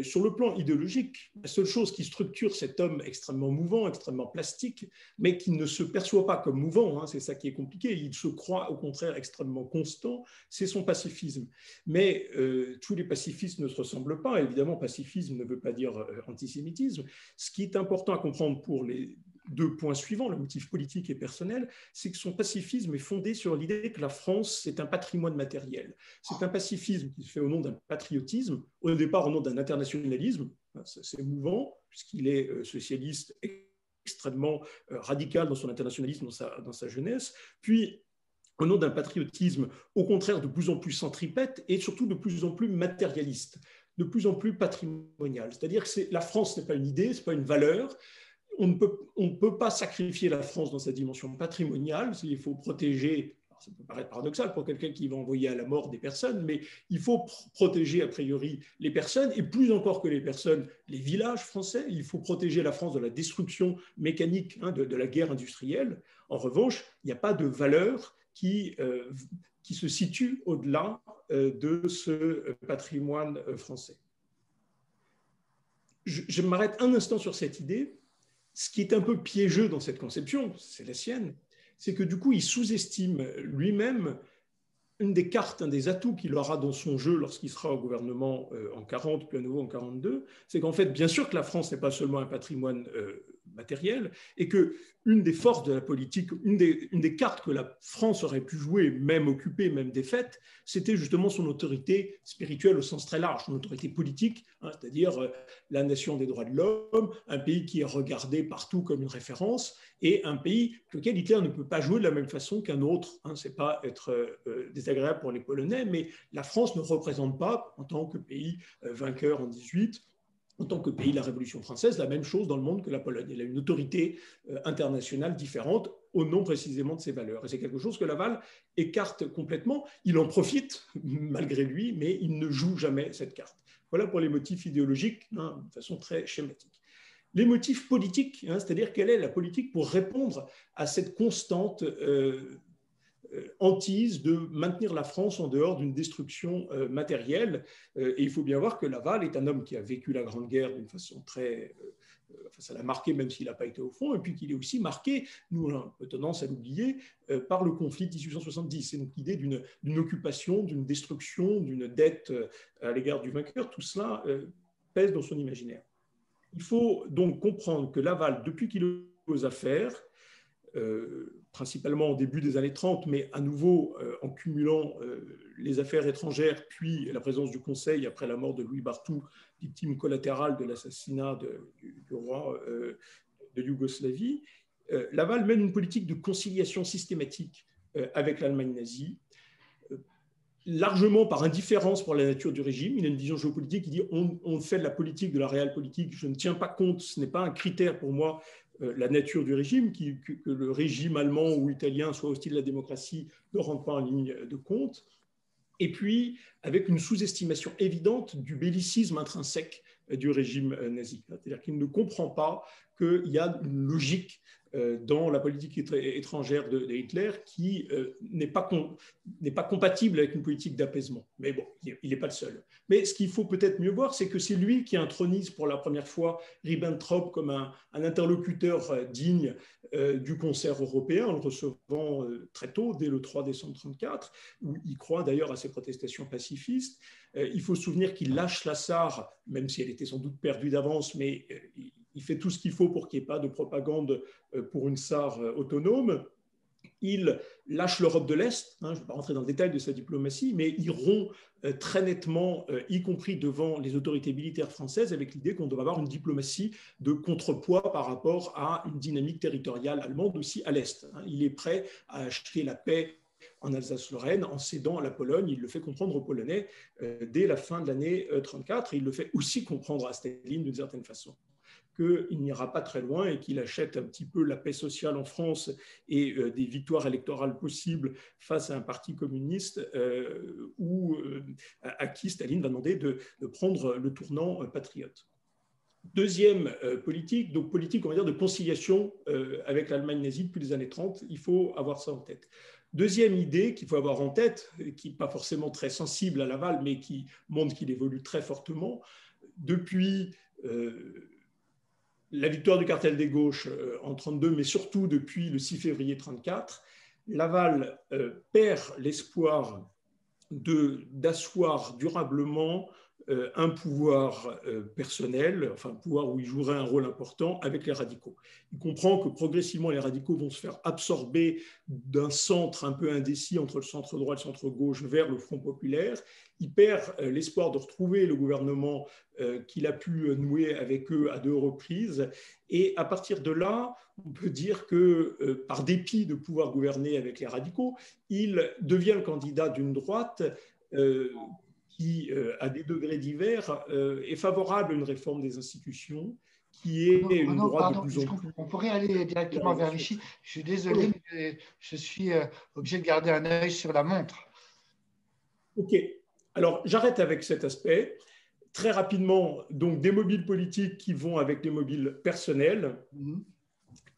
Sur le plan idéologique, la seule chose qui structure cet homme extrêmement mouvant, extrêmement plastique, mais qui ne se perçoit pas comme mouvant, c'est ça qui est compliqué, il se croit au contraire extrêmement constant, c'est son pacifisme. Mais tous les pacifistes ne se ressemblent pas, évidemment, pacifisme ne veut pas dire antisémitisme. Ce qui est important à comprendre pour les deux points suivants, le motif politique et personnel, c'est que son pacifisme est fondé sur l'idée que la France, c'est un patrimoine matériel. C'est un pacifisme qui se fait au nom d'un patriotisme, au départ au nom d'un internationalisme, c'est mouvant, puisqu'il est socialiste extrêmement radical dans son internationalisme, dans sa jeunesse, puis au nom d'un patriotisme, au contraire, de plus en plus centripète et surtout de plus en plus matérialiste, de plus en plus patrimonial. C'est-à-dire que la France n'est pas une idée, ce n'est pas une valeur. On ne peut pas sacrifier la France dans sa dimension patrimoniale. Il faut protéger, alors ça peut paraître paradoxal pour quelqu'un qui va envoyer à la mort des personnes, mais il faut protéger a priori les personnes, et plus encore que les personnes, les villages français. Il faut protéger la France de la destruction mécanique de la guerre industrielle. En revanche, il n'y a pas de valeur qui se situe au-delà de ce patrimoine français. Je m'arrête un instant sur cette idée. Ce qui est un peu piégeux dans cette conception, c'est la sienne, c'est que du coup, il sous-estime lui-même une des cartes, un des atouts qu'il aura dans son jeu lorsqu'il sera au gouvernement en 40, puis à nouveau en 42, c'est qu'en fait, bien sûr que la France n'est pas seulement un patrimoine matériel, et qu'une des forces de la politique, une des cartes que la France aurait pu jouer, même occupée, même défaite, c'était justement son autorité spirituelle au sens très large, son autorité politique, c'est-à-dire la nation des droits de l'homme, un pays qui est regardé partout comme une référence, et un pays lequel Hitler ne peut pas jouer de la même façon qu'un autre. C'est pas être désagréable pour les Polonais, mais la France ne représente pas, en tant que pays vainqueur en 18, en tant que pays de la Révolution française, la même chose dans le monde que la Pologne. Elle a une autorité internationale différente au nom précisément de ses valeurs. Et c'est quelque chose que Laval écarte complètement. Il en profite, malgré lui, mais il ne joue jamais cette carte. Voilà pour les motifs idéologiques, de façon très schématique. Les motifs politiques, c'est-à-dire quelle est la politique pour répondre à cette constante hantise de maintenir la France en dehors d'une destruction matérielle. Et il faut bien voir que Laval est un homme qui a vécu la Grande Guerre d'une façon très... ça l'a marqué même s'il n'a pas été au front, et puis qu'il est aussi marqué, nous on a un peu tendance à l'oublier, par le conflit de 1870. C'est donc l'idée d'une occupation, d'une destruction, d'une dette à l'égard du vainqueur. Tout cela pèse dans son imaginaire. Il faut donc comprendre que Laval, depuis qu'il est aux affaires, principalement au début des années 30, mais à nouveau en cumulant les affaires étrangères, puis la présence du Conseil après la mort de Louis Barthou, victime collatérale de l'assassinat du roi de Yougoslavie, Laval mène une politique de conciliation systématique avec l'Allemagne nazie, largement par indifférence pour la nature du régime. Il a une vision géopolitique qui dit on fait de la politique, de la réelle politique, je ne tiens pas compte, ce n'est pas un critère pour moi, la nature du régime, que le régime allemand ou italien soit hostile à la démocratie ne rentre pas en ligne de compte. Et puis, avec une sous-estimation évidente du bellicisme intrinsèque du régime nazi. C'est-à-dire qu'il ne comprend pas qu'il y a une logique dans la politique étrangère de Hitler qui n'est pas compatible avec une politique d'apaisement. Mais bon, il n'est pas le seul. Mais ce qu'il faut peut-être mieux voir, c'est que c'est lui qui intronise pour la première fois Ribbentrop comme un interlocuteur digne du concert européen, en le recevant très tôt, dès le 3 décembre 1934, où il croit d'ailleurs à ses protestations pacifistes. Il faut se souvenir qu'il lâche la Sarre, même si elle était sans doute perdue d'avance, mais il fait tout ce qu'il faut pour qu'il n'y ait pas de propagande pour une Sarre autonome. Il lâche l'Europe de l'Est, je ne vais pas rentrer dans le détail de sa diplomatie, mais il rompt très nettement, y compris devant les autorités militaires françaises, avec l'idée qu'on doit avoir une diplomatie de contrepoids par rapport à une dynamique territoriale allemande aussi à l'Est. Il est prêt à acheter la paix en Alsace-Lorraine en cédant à la Pologne. Il le fait comprendre aux Polonais dès la fin de l'année 1934, et il le fait aussi comprendre à Staline d'une certaine façon, qu'il n'ira pas très loin et qu'il achète un petit peu la paix sociale en France et des victoires électorales possibles face à un parti communiste à qui Staline va demander de prendre le tournant patriote. Deuxième politique, donc politique, on va dire, de conciliation avec l'Allemagne nazie depuis les années 30, il faut avoir ça en tête. Deuxième idée qu'il faut avoir en tête, qui n'est pas forcément très sensible à Laval, mais qui montre qu'il évolue très fortement, depuis la victoire du cartel des gauches en 1932, mais surtout depuis le 6 février 1934, Laval perd l'espoir d'asseoir durablement un pouvoir personnel, enfin un pouvoir où il jouerait un rôle important avec les radicaux. Il comprend que progressivement les radicaux vont se faire absorber d'un centre un peu indécis entre le centre droit et le centre gauche vers le Front populaire. Il perd l'espoir de retrouver le gouvernement qu'il a pu nouer avec eux à 2 reprises. Et à partir de là, on peut dire que par dépit de pouvoir gouverner avec les radicaux, il devient le candidat d'une droite qui, à des degrés divers, est favorable à une réforme des institutions, qui est une droite de plus en plus... On pourrait aller directement vers Vichy. Je suis désolé, mais je suis obligé de garder un œil sur la montre. OK. Alors, j'arrête avec cet aspect. Très rapidement, donc, des mobiles politiques qui vont avec des mobiles personnels.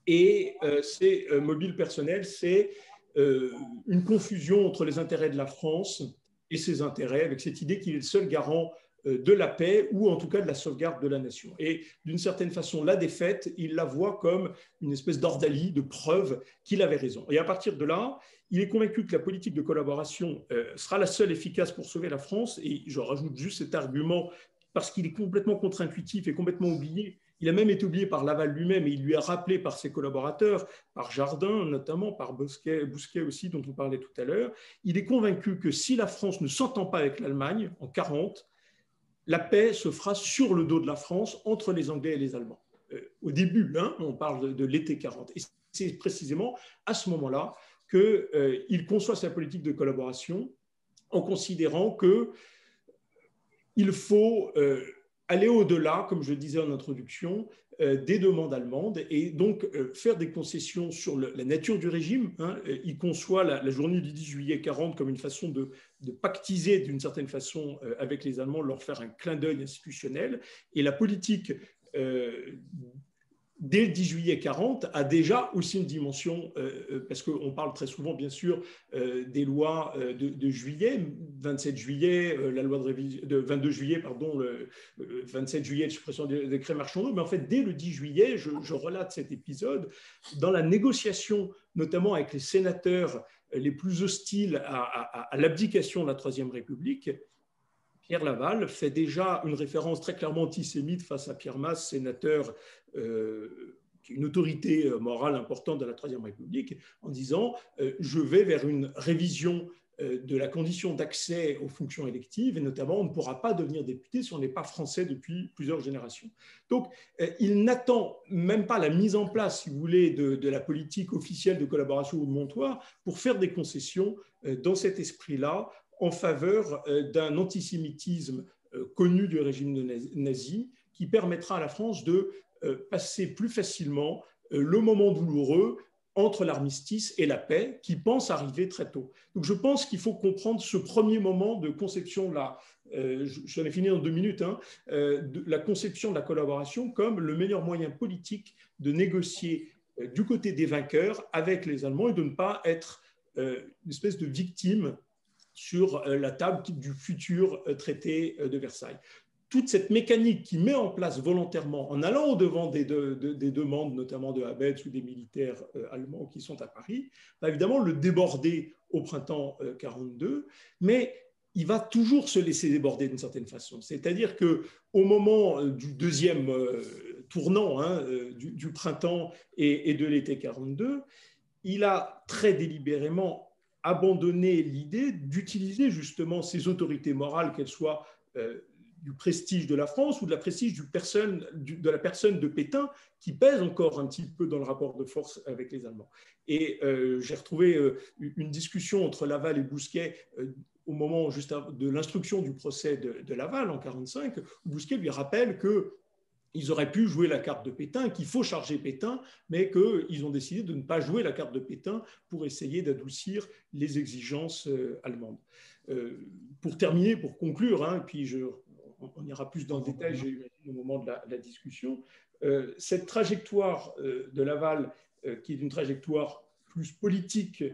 Et ces mobiles personnels, c'est une confusion entre les intérêts de la France et ses intérêts, avec cette idée qu'il est le seul garant de la paix ou en tout cas de la sauvegarde de la nation. Et d'une certaine façon, la défaite, il la voit comme une espèce d'ordalie, de preuve qu'il avait raison. Et à partir de là, il est convaincu que la politique de collaboration sera la seule efficace pour sauver la France. Et je rajoute juste cet argument parce qu'il est complètement contre-intuitif et complètement oublié. Il a même été oublié par Laval lui-même et il lui a rappelé par ses collaborateurs, par Jardin notamment, par Bousquet aussi, dont on parlait tout à l'heure. Il est convaincu que si la France ne s'entend pas avec l'Allemagne en 1940, la paix se fera sur le dos de la France entre les Anglais et les Allemands. Au début, on parle de l'été 40. Et c'est précisément à ce moment-là qu'il conçoit sa politique de collaboration en considérant qu'il faut aller au-delà, comme je le disais en introduction, des demandes allemandes et donc faire des concessions sur la nature du régime. Il conçoit la journée du 10 juillet 40 comme une façon de pactiser d'une certaine façon avec les Allemands, leur faire un clin d'œil institutionnel. Et la politique dès le 10 juillet 40 a déjà aussi une dimension, parce qu'on parle très souvent, bien sûr, des lois de juillet, 27 juillet, la loi de 22 juillet, pardon, le 27 juillet de suppression des décrets Marchandot, mais en fait, dès le 10 juillet, je relate cet épisode, dans la négociation, notamment avec les sénateurs les plus hostiles à l'abdication de la Troisième République, Pierre Laval fait déjà une référence très clairement antisémite face à Pierre Masse, sénateur qui est une autorité morale importante de la Troisième République, en disant « je vais vers une révision de la condition d'accès aux fonctions électives, et notamment on ne pourra pas devenir député si on n'est pas français depuis plusieurs générations ». Donc, il n'attend même pas la mise en place, si vous voulez, de la politique officielle de collaboration ou de Montoire pour faire des concessions dans cet esprit-là, en faveur d'un antisémitisme connu du régime nazi, qui permettra à la France de passer plus facilement le moment douloureux entre l'armistice et la paix, qui pense arriver très tôt. Donc je pense qu'il faut comprendre ce premier moment de conception, j'en ai fini en 2 minutes, de la conception de la collaboration comme le meilleur moyen politique de négocier du côté des vainqueurs avec les Allemands et de ne pas être une espèce de victime sur la table du futur traité de Versailles. Toute cette mécanique qui met en place volontairement, en allant au-devant des demandes, notamment de Habetz ou des militaires allemands qui sont à Paris, va évidemment le déborder au printemps 1942, mais il va toujours se laisser déborder d'une certaine façon. C'est-à-dire qu'au moment du deuxième tournant du printemps et de l'été 1942, il a très délibérément abandonné l'idée d'utiliser justement ces autorités morales, qu'elles soient du prestige de la France ou de la prestige de la personne de Pétain, qui pèse encore un petit peu dans le rapport de force avec les Allemands. Et j'ai retrouvé une discussion entre Laval et Bousquet au moment juste de l'instruction du procès de Laval en 1945, où Bousquet lui rappelle qu'ils auraient pu jouer la carte de Pétain, qu'il faut charger Pétain, mais qu'ils ont décidé de ne pas jouer la carte de Pétain pour essayer d'adoucir les exigences allemandes. Pour terminer, pour conclure, puis on ira plus dans le détail, j'ai eu au moment de la discussion, cette trajectoire de Laval, qui est une trajectoire plus politique,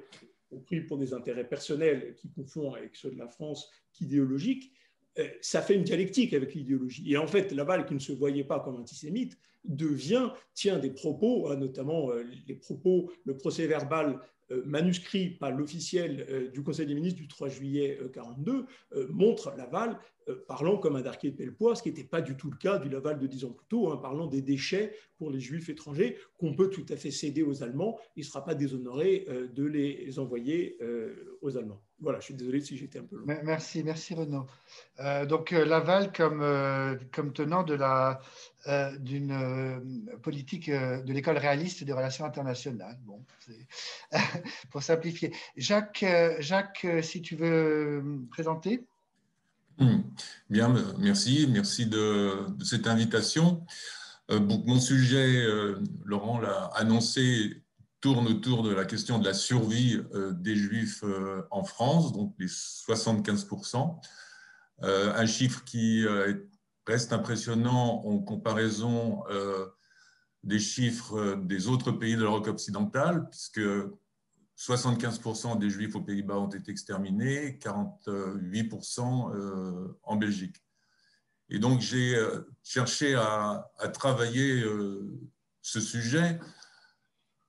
compris pour des intérêts personnels qui confond avec ceux de la France, qu'idéologique, ça fait une dialectique avec l'idéologie. Et en fait, Laval, qui ne se voyait pas comme antisémite, tient des propos, notamment les propos, le procès-verbal manuscrit, pas l'officiel, du Conseil des ministres du 3 juillet 1942, montre Laval parlant comme un Darquier de Pellepoix, ce qui n'était pas du tout le cas du Laval de 10 ans plus tôt, parlant des déchets pour les Juifs étrangers qu'on peut tout à fait céder aux Allemands. Il ne sera pas déshonoré de les envoyer aux Allemands. Voilà, je suis désolé si j'étais un peu long. Merci Renaud. Donc Laval comme tenant d'une politique de l'école réaliste des relations internationales. Bon, pour simplifier. Jacques, si tu veux présenter. Bien, merci de cette invitation. Mon sujet, Laurent l'a annoncé, tourne autour de la question de la survie des Juifs en France, donc les 75%. Un chiffre qui reste impressionnant en comparaison des chiffres des autres pays de l'Europe occidentale, puisque 75% des Juifs aux Pays-Bas ont été exterminés, 48% en Belgique. Et donc, j'ai cherché à travailler ce sujet,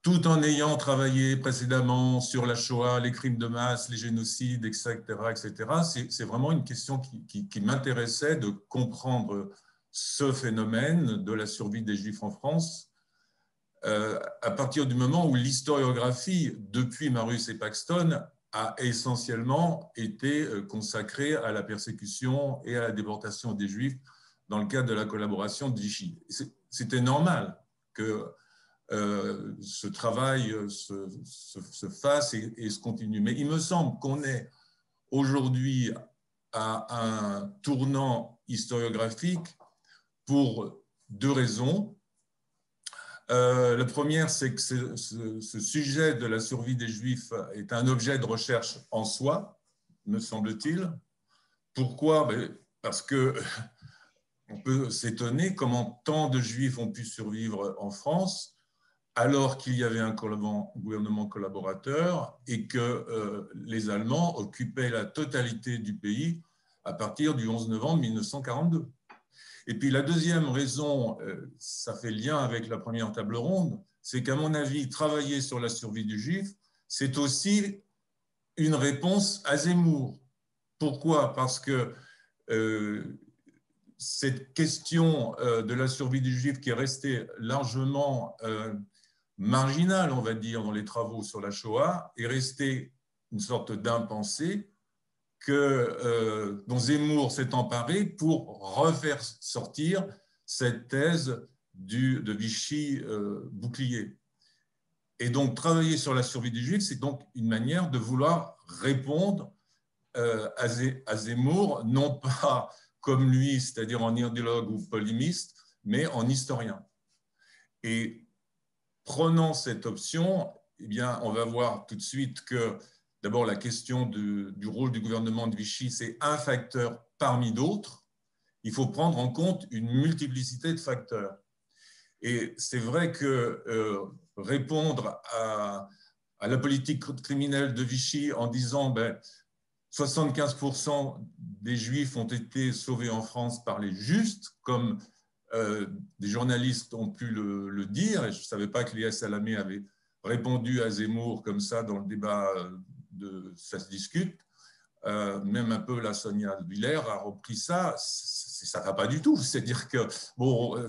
tout en ayant travaillé précédemment sur la Shoah, les crimes de masse, les génocides, etc. C'est vraiment une question qui m'intéressait de comprendre ce phénomène de la survie des Juifs en France, à partir du moment où l'historiographie, depuis Marius et Paxton, a essentiellement été consacrée à la persécution et à la déportation des Juifs dans le cadre de la collaboration de Vichy. C'était normal que ce travail se fasse et se continue. Mais il me semble qu'on est aujourd'hui à un tournant historiographique pour 2 raisons. La première, c'est que ce sujet de la survie des Juifs est un objet de recherche en soi, me semble-t-il. Pourquoi? Parce qu'on peut s'étonner comment tant de Juifs ont pu survivre en France alors qu'il y avait un gouvernement collaborateur et que les Allemands occupaient la totalité du pays à partir du 11 novembre 1942. Et puis la deuxième raison, ça fait lien avec la première table ronde, c'est qu'à mon avis, travailler sur la survie du Juif, c'est aussi une réponse à Zemmour. Pourquoi? Parce que cette question de la survie du Juif qui est restée largement marginale, on va dire, dans les travaux sur la Shoah, est restée une sorte d'impensé dont Zemmour s'est emparé pour refaire sortir cette thèse de Vichy bouclier. Et donc, travailler sur la survie des Juifs, c'est donc une manière de vouloir répondre à Zemmour, non pas comme lui, c'est-à-dire en idéologue ou polémiste, mais en historien. Et prenant cette option, eh bien, on va voir tout de suite que d'abord la question du rôle du gouvernement de Vichy, c'est un facteur parmi d'autres. Il faut prendre en compte une multiplicité de facteurs. Et c'est vrai que répondre à la politique criminelle de Vichy en disant 75% des Juifs ont été sauvés en France par les justes, comme des journalistes ont pu le dire, et je ne savais pas que Léa Salamé avait répondu à Zemmour comme ça dans le débat de Ça se discute. Même un peu la Sonia de Villers a repris ça, ça ne va pas du tout. C'est-à-dire que bon,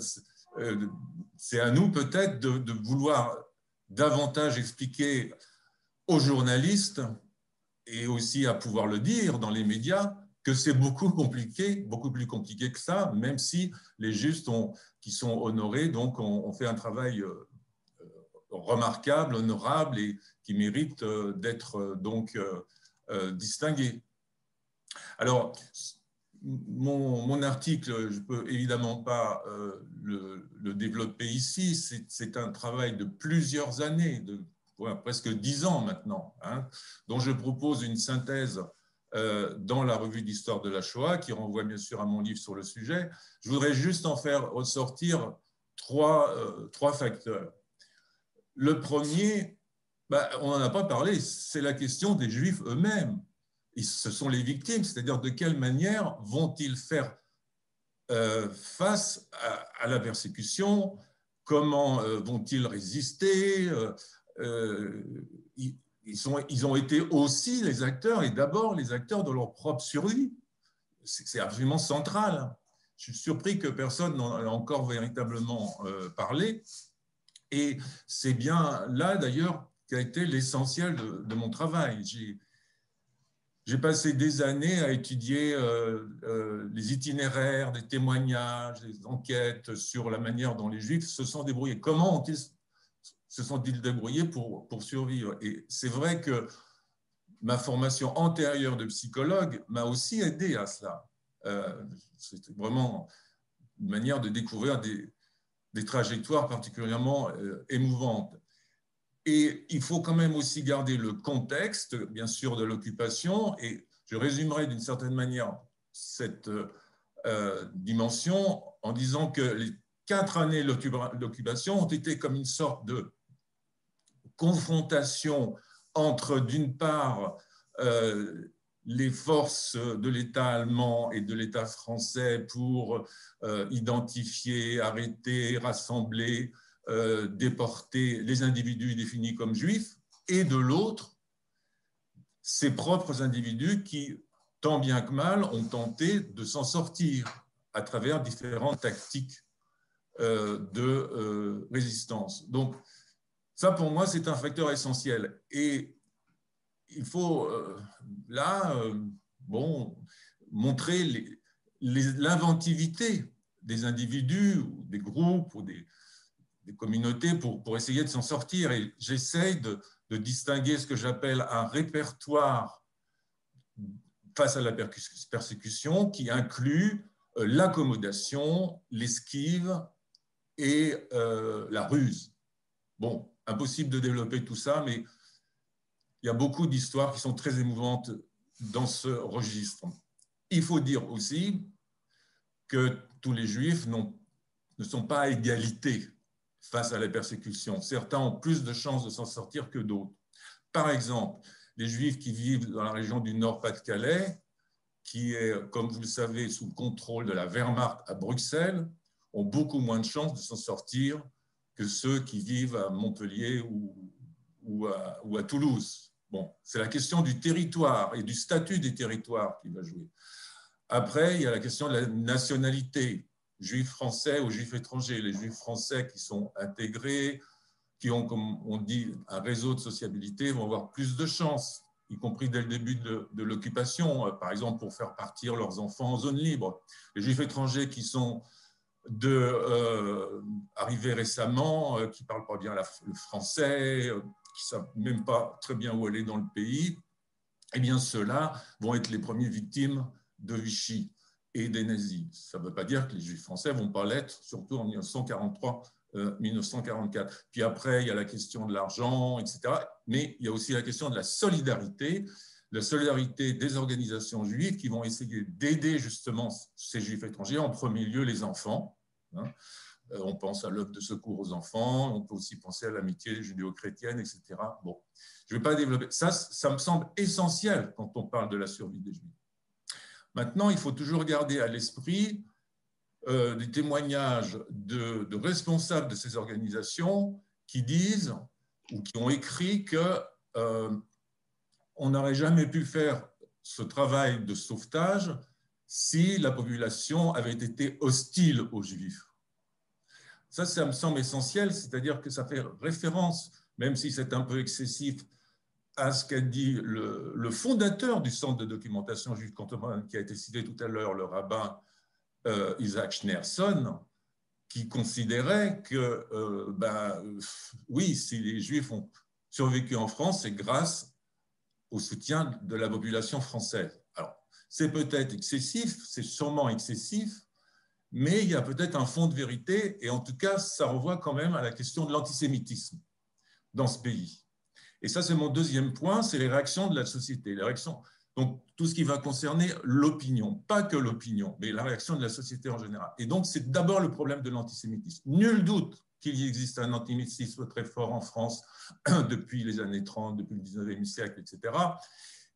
c'est à nous peut-être de vouloir davantage expliquer aux journalistes et aussi à pouvoir le dire dans les médias que c'est beaucoup plus compliqué que ça, même si les justes qui sont honorés donc ont fait un travail remarquable, honorable et qui mérite d'être donc distingué. Alors, mon article, je ne peux évidemment pas le développer ici, c'est un travail de plusieurs années, de presque 10 ans maintenant, hein, dont je propose une synthèse dans la revue d'histoire de la Shoah, qui renvoie bien sûr à mon livre sur le sujet. Je voudrais juste en faire ressortir trois facteurs. Le premier, on n'en a pas parlé, c'est la question des Juifs eux-mêmes. Et ce sont les victimes, c'est-à-dire de quelle manière vont-ils faire face à la persécution, comment vont-ils résister, ils ont été aussi les acteurs, et d'abord les acteurs de leur propre survie. C'est absolument central. Je suis surpris que personne n'en ait encore véritablement parlé. Et c'est bien là, d'ailleurs, qu'a été l'essentiel de mon travail. J'ai passé des années à étudier les itinéraires, des témoignages, des enquêtes sur la manière dont les Juifs se sont débrouillés. Comment se sont-ils débrouillés pour survivre? Et c'est vrai que ma formation antérieure de psychologue m'a aussi aidé à cela. C'était vraiment une manière de découvrir des trajectoires particulièrement émouvantes. Et il faut quand même aussi garder le contexte, bien sûr, de l'occupation. Et je résumerai d'une certaine manière cette dimension en disant que les 4 années de l'occupation ont été comme une sorte de confrontation entre, d'une part, les forces de l'État allemand et de l'État français pour identifier, arrêter, rassembler, déporter les individus définis comme juifs, et de l'autre, ses propres individus qui, tant bien que mal, ont tenté de s'en sortir à travers différentes tactiques de résistance. Donc, ça, pour moi, c'est un facteur essentiel. Et il faut, montrer l'inventivité des individus, ou des groupes, ou des communautés pour essayer de s'en sortir. Et j'essaye de distinguer ce que j'appelle un répertoire face à la persécution qui inclut l'accommodation, l'esquive et la ruse. Bon, impossible de développer tout ça, mais il y a beaucoup d'histoires qui sont très émouvantes dans ce registre. Il faut dire aussi que tous les Juifs ne sont pas à égalité face à la persécution. Certains ont plus de chances de s'en sortir que d'autres. Par exemple, les Juifs qui vivent dans la région du Nord-Pas-de-Calais, qui est, comme vous le savez, sous le contrôle de la Wehrmacht à Bruxelles, ont beaucoup moins de chances de s'en sortir que ceux qui vivent à Montpellier ou à Toulouse. Bon, c'est la question du territoire et du statut des territoires qui va jouer. Après, il y a la question de la nationalité, juifs français ou juifs étrangers. Les juifs français qui sont intégrés, qui ont, comme on dit, un réseau de sociabilité, vont avoir plus de chances, y compris dès le début de l'occupation, par exemple pour faire partir leurs enfants en zone libre. Les juifs étrangers qui sont arrivés récemment, qui ne parlent pas bien le français, qui ne savent même pas très bien où aller dans le pays, eh bien ceux-là vont être les premières victimes de Vichy et des nazis. Ça ne veut pas dire que les Juifs français ne vont pas l'être, surtout en 1943-1944. Puis après, il y a la question de l'argent, etc. Mais il y a aussi la question de la solidarité des organisations juives qui vont essayer d'aider justement ces Juifs étrangers, en premier lieu les enfants. On pense à l'œuvre de secours aux enfants, on peut aussi penser à l'amitié judéo-chrétienne, etc. Bon, je ne vais pas développer. Ça me semble essentiel quand on parle de la survie des Juifs. Maintenant, il faut toujours garder à l'esprit des témoignages de responsables de ces organisations qui disent ou qui ont écrit qu'on n'aurait jamais pu faire ce travail de sauvetage si la population avait été hostile aux Juifs. Ça me semble essentiel, c'est-à-dire que ça fait référence, même si c'est un peu excessif, à ce qu'a dit le fondateur du Centre de documentation juive contemporaine, qui a été cité tout à l'heure, le rabbin Isaac Schneerson, qui considérait que, oui, si les Juifs ont survécu en France, c'est grâce au soutien de la population française. Alors, c'est peut-être excessif, c'est sûrement excessif, mais il y a peut-être un fond de vérité, et en tout cas, ça renvoie quand même à la question de l'antisémitisme dans ce pays. Et ça, c'est mon deuxième point, c'est les réactions de la société. Les réactions, donc, tout ce qui va concerner l'opinion, pas que l'opinion, mais la réaction de la société en général. Et donc, c'est d'abord le problème de l'antisémitisme. Nul doute qu'il y existe un antisémitisme très fort en France depuis les années 30, depuis le 19e siècle, etc.,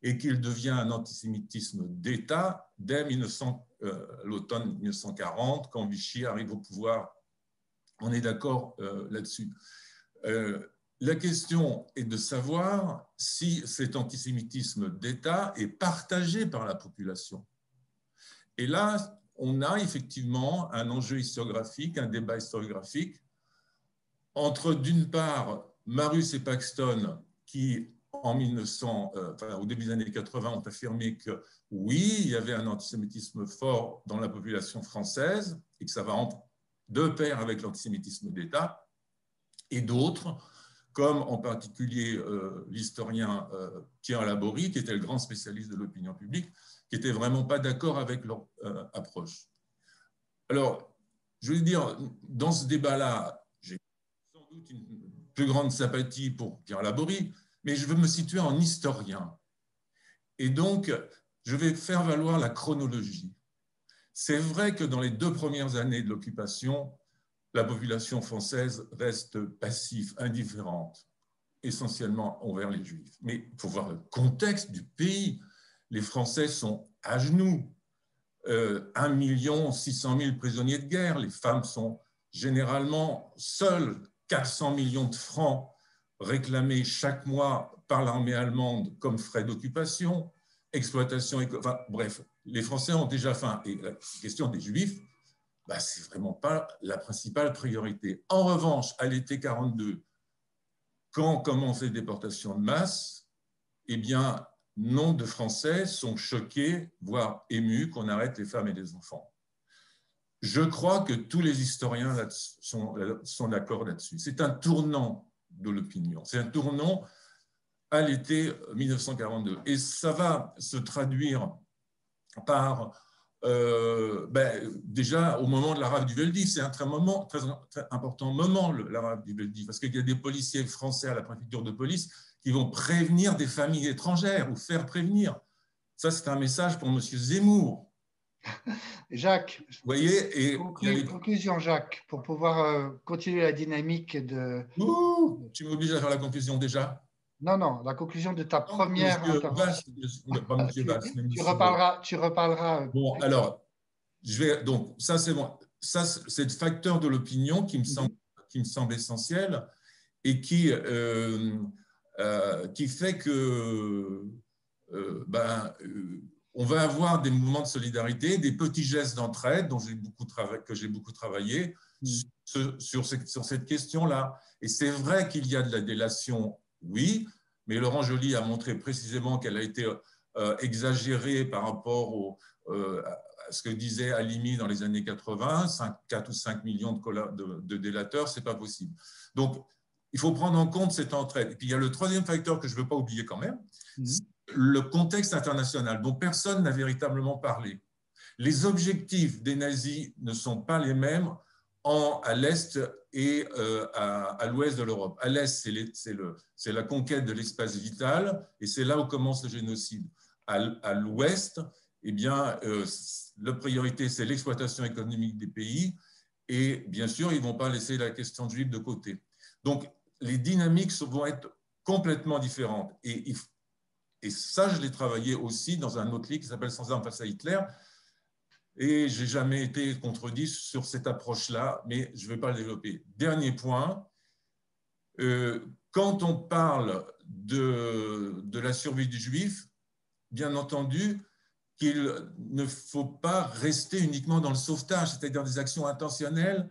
et qu'il devient un antisémitisme d'État dès l'automne 1940, quand Vichy arrive au pouvoir. On est d'accord là-dessus. La question est de savoir si cet antisémitisme d'État est partagé par la population. Et là, on a effectivement un enjeu historiographique, un débat historiographique entre, d'une part, Marus et Paxton, qui au début des années 80, ont affirmé que oui, il y avait un antisémitisme fort dans la population française et que ça va de pair avec l'antisémitisme d'État, et d'autres, comme en particulier l'historien Pierre Laborie, qui était le grand spécialiste de l'opinion publique, qui n'était vraiment pas d'accord avec leur approche. Alors, je veux dire, dans ce débat-là, j'ai sans doute une plus grande sympathie pour Pierre Laborie, mais je veux me situer en historien. Et donc, je vais faire valoir la chronologie. C'est vrai que dans les 2 premières années de l'occupation, la population française reste passive, indifférente, essentiellement envers les Juifs. Mais il faut voir le contexte du pays. Les Français sont à genoux. 1 600 000 prisonniers de guerre. Les femmes sont généralement seules. 400 millions de francs réclamés chaque mois par l'armée allemande comme frais d'occupation, exploitation, enfin bref, les Français ont déjà faim. Et la question des Juifs, c'est vraiment pas la principale priorité. En revanche, à l'été 42, quand commencent les déportations de masse, eh bien, nombre de Français sont choqués, voire émus, qu'on arrête les femmes et les enfants. Je crois que tous les historiens sont d'accord là-dessus. C'est un tournant de l'opinion. C'est un tournant à l'été 1942. Et ça va se traduire par, déjà au moment de la rafle du Veldiv. C'est un très important moment, la rafle du Veldiv, parce qu'il y a des policiers français à la préfecture de police qui vont prévenir des familles étrangères ou faire prévenir. Ça, c'est un message pour M. Zemmour. Jacques, vous voyez, et conclusion, Jacques, pour pouvoir continuer la dynamique de... Tu m'obliges à faire la conclusion déjà? Non, la conclusion de ta première intervention. Tu reparleras. Bon, alors, donc, ça, c'est bon. Ça, c'est le facteur de l'opinion qui me semble essentiel et qui fait que on va avoir des mouvements de solidarité, des petits gestes d'entraide que j'ai beaucoup travaillé sur cette question-là. Et c'est vrai qu'il y a de la délation, oui, mais Laurent Joly a montré précisément qu'elle a été exagérée par rapport à ce que disait Halimi dans les années 80, 4 ou 5 millions de délateurs, ce n'est pas possible. Donc, il faut prendre en compte cette entraide. Et puis, il y a le troisième facteur que je ne veux pas oublier quand même, le contexte international dont personne n'a véritablement parlé. Les objectifs des nazis ne sont pas les mêmes à l'Est et à l'Ouest de l'Europe. À l'Est, c'est la conquête de l'espace vital et c'est là où commence le génocide. À l'Ouest, eh bien, la priorité, c'est l'exploitation économique des pays et bien sûr, ils ne vont pas laisser la question juive de côté. Donc, les dynamiques vont être complètement différentes. Et ça, je l'ai travaillé aussi dans un autre livre qui s'appelle Sans armes face à Hitler. Et je n'ai jamais été contredit sur cette approche-là, mais je ne vais pas le développer. Dernier point, quand on parle de la survie du juif, bien entendu, qu'il ne faut pas rester uniquement dans le sauvetage, c'est-à-dire des actions intentionnelles,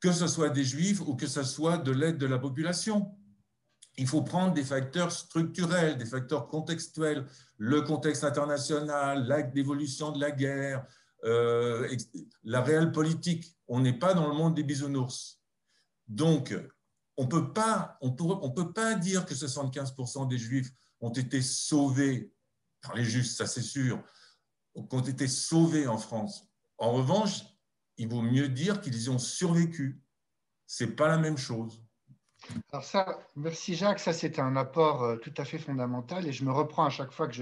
que ce soit des juifs ou que ce soit de l'aide de la population. Il faut prendre des facteurs structurels, des facteurs contextuels, le contexte international, l'évolution de la guerre, la réelle politique. On n'est pas dans le monde des bisounours. Donc, on ne peut pas dire que 75% des Juifs ont été sauvés, par les Juifs, ça c'est sûr, ont été sauvés en France. En revanche, il vaut mieux dire qu'ils y ont survécu. Ce n'est pas la même chose. Alors ça, merci Jacques, ça c'est un apport tout à fait fondamental et je me reprends à chaque fois que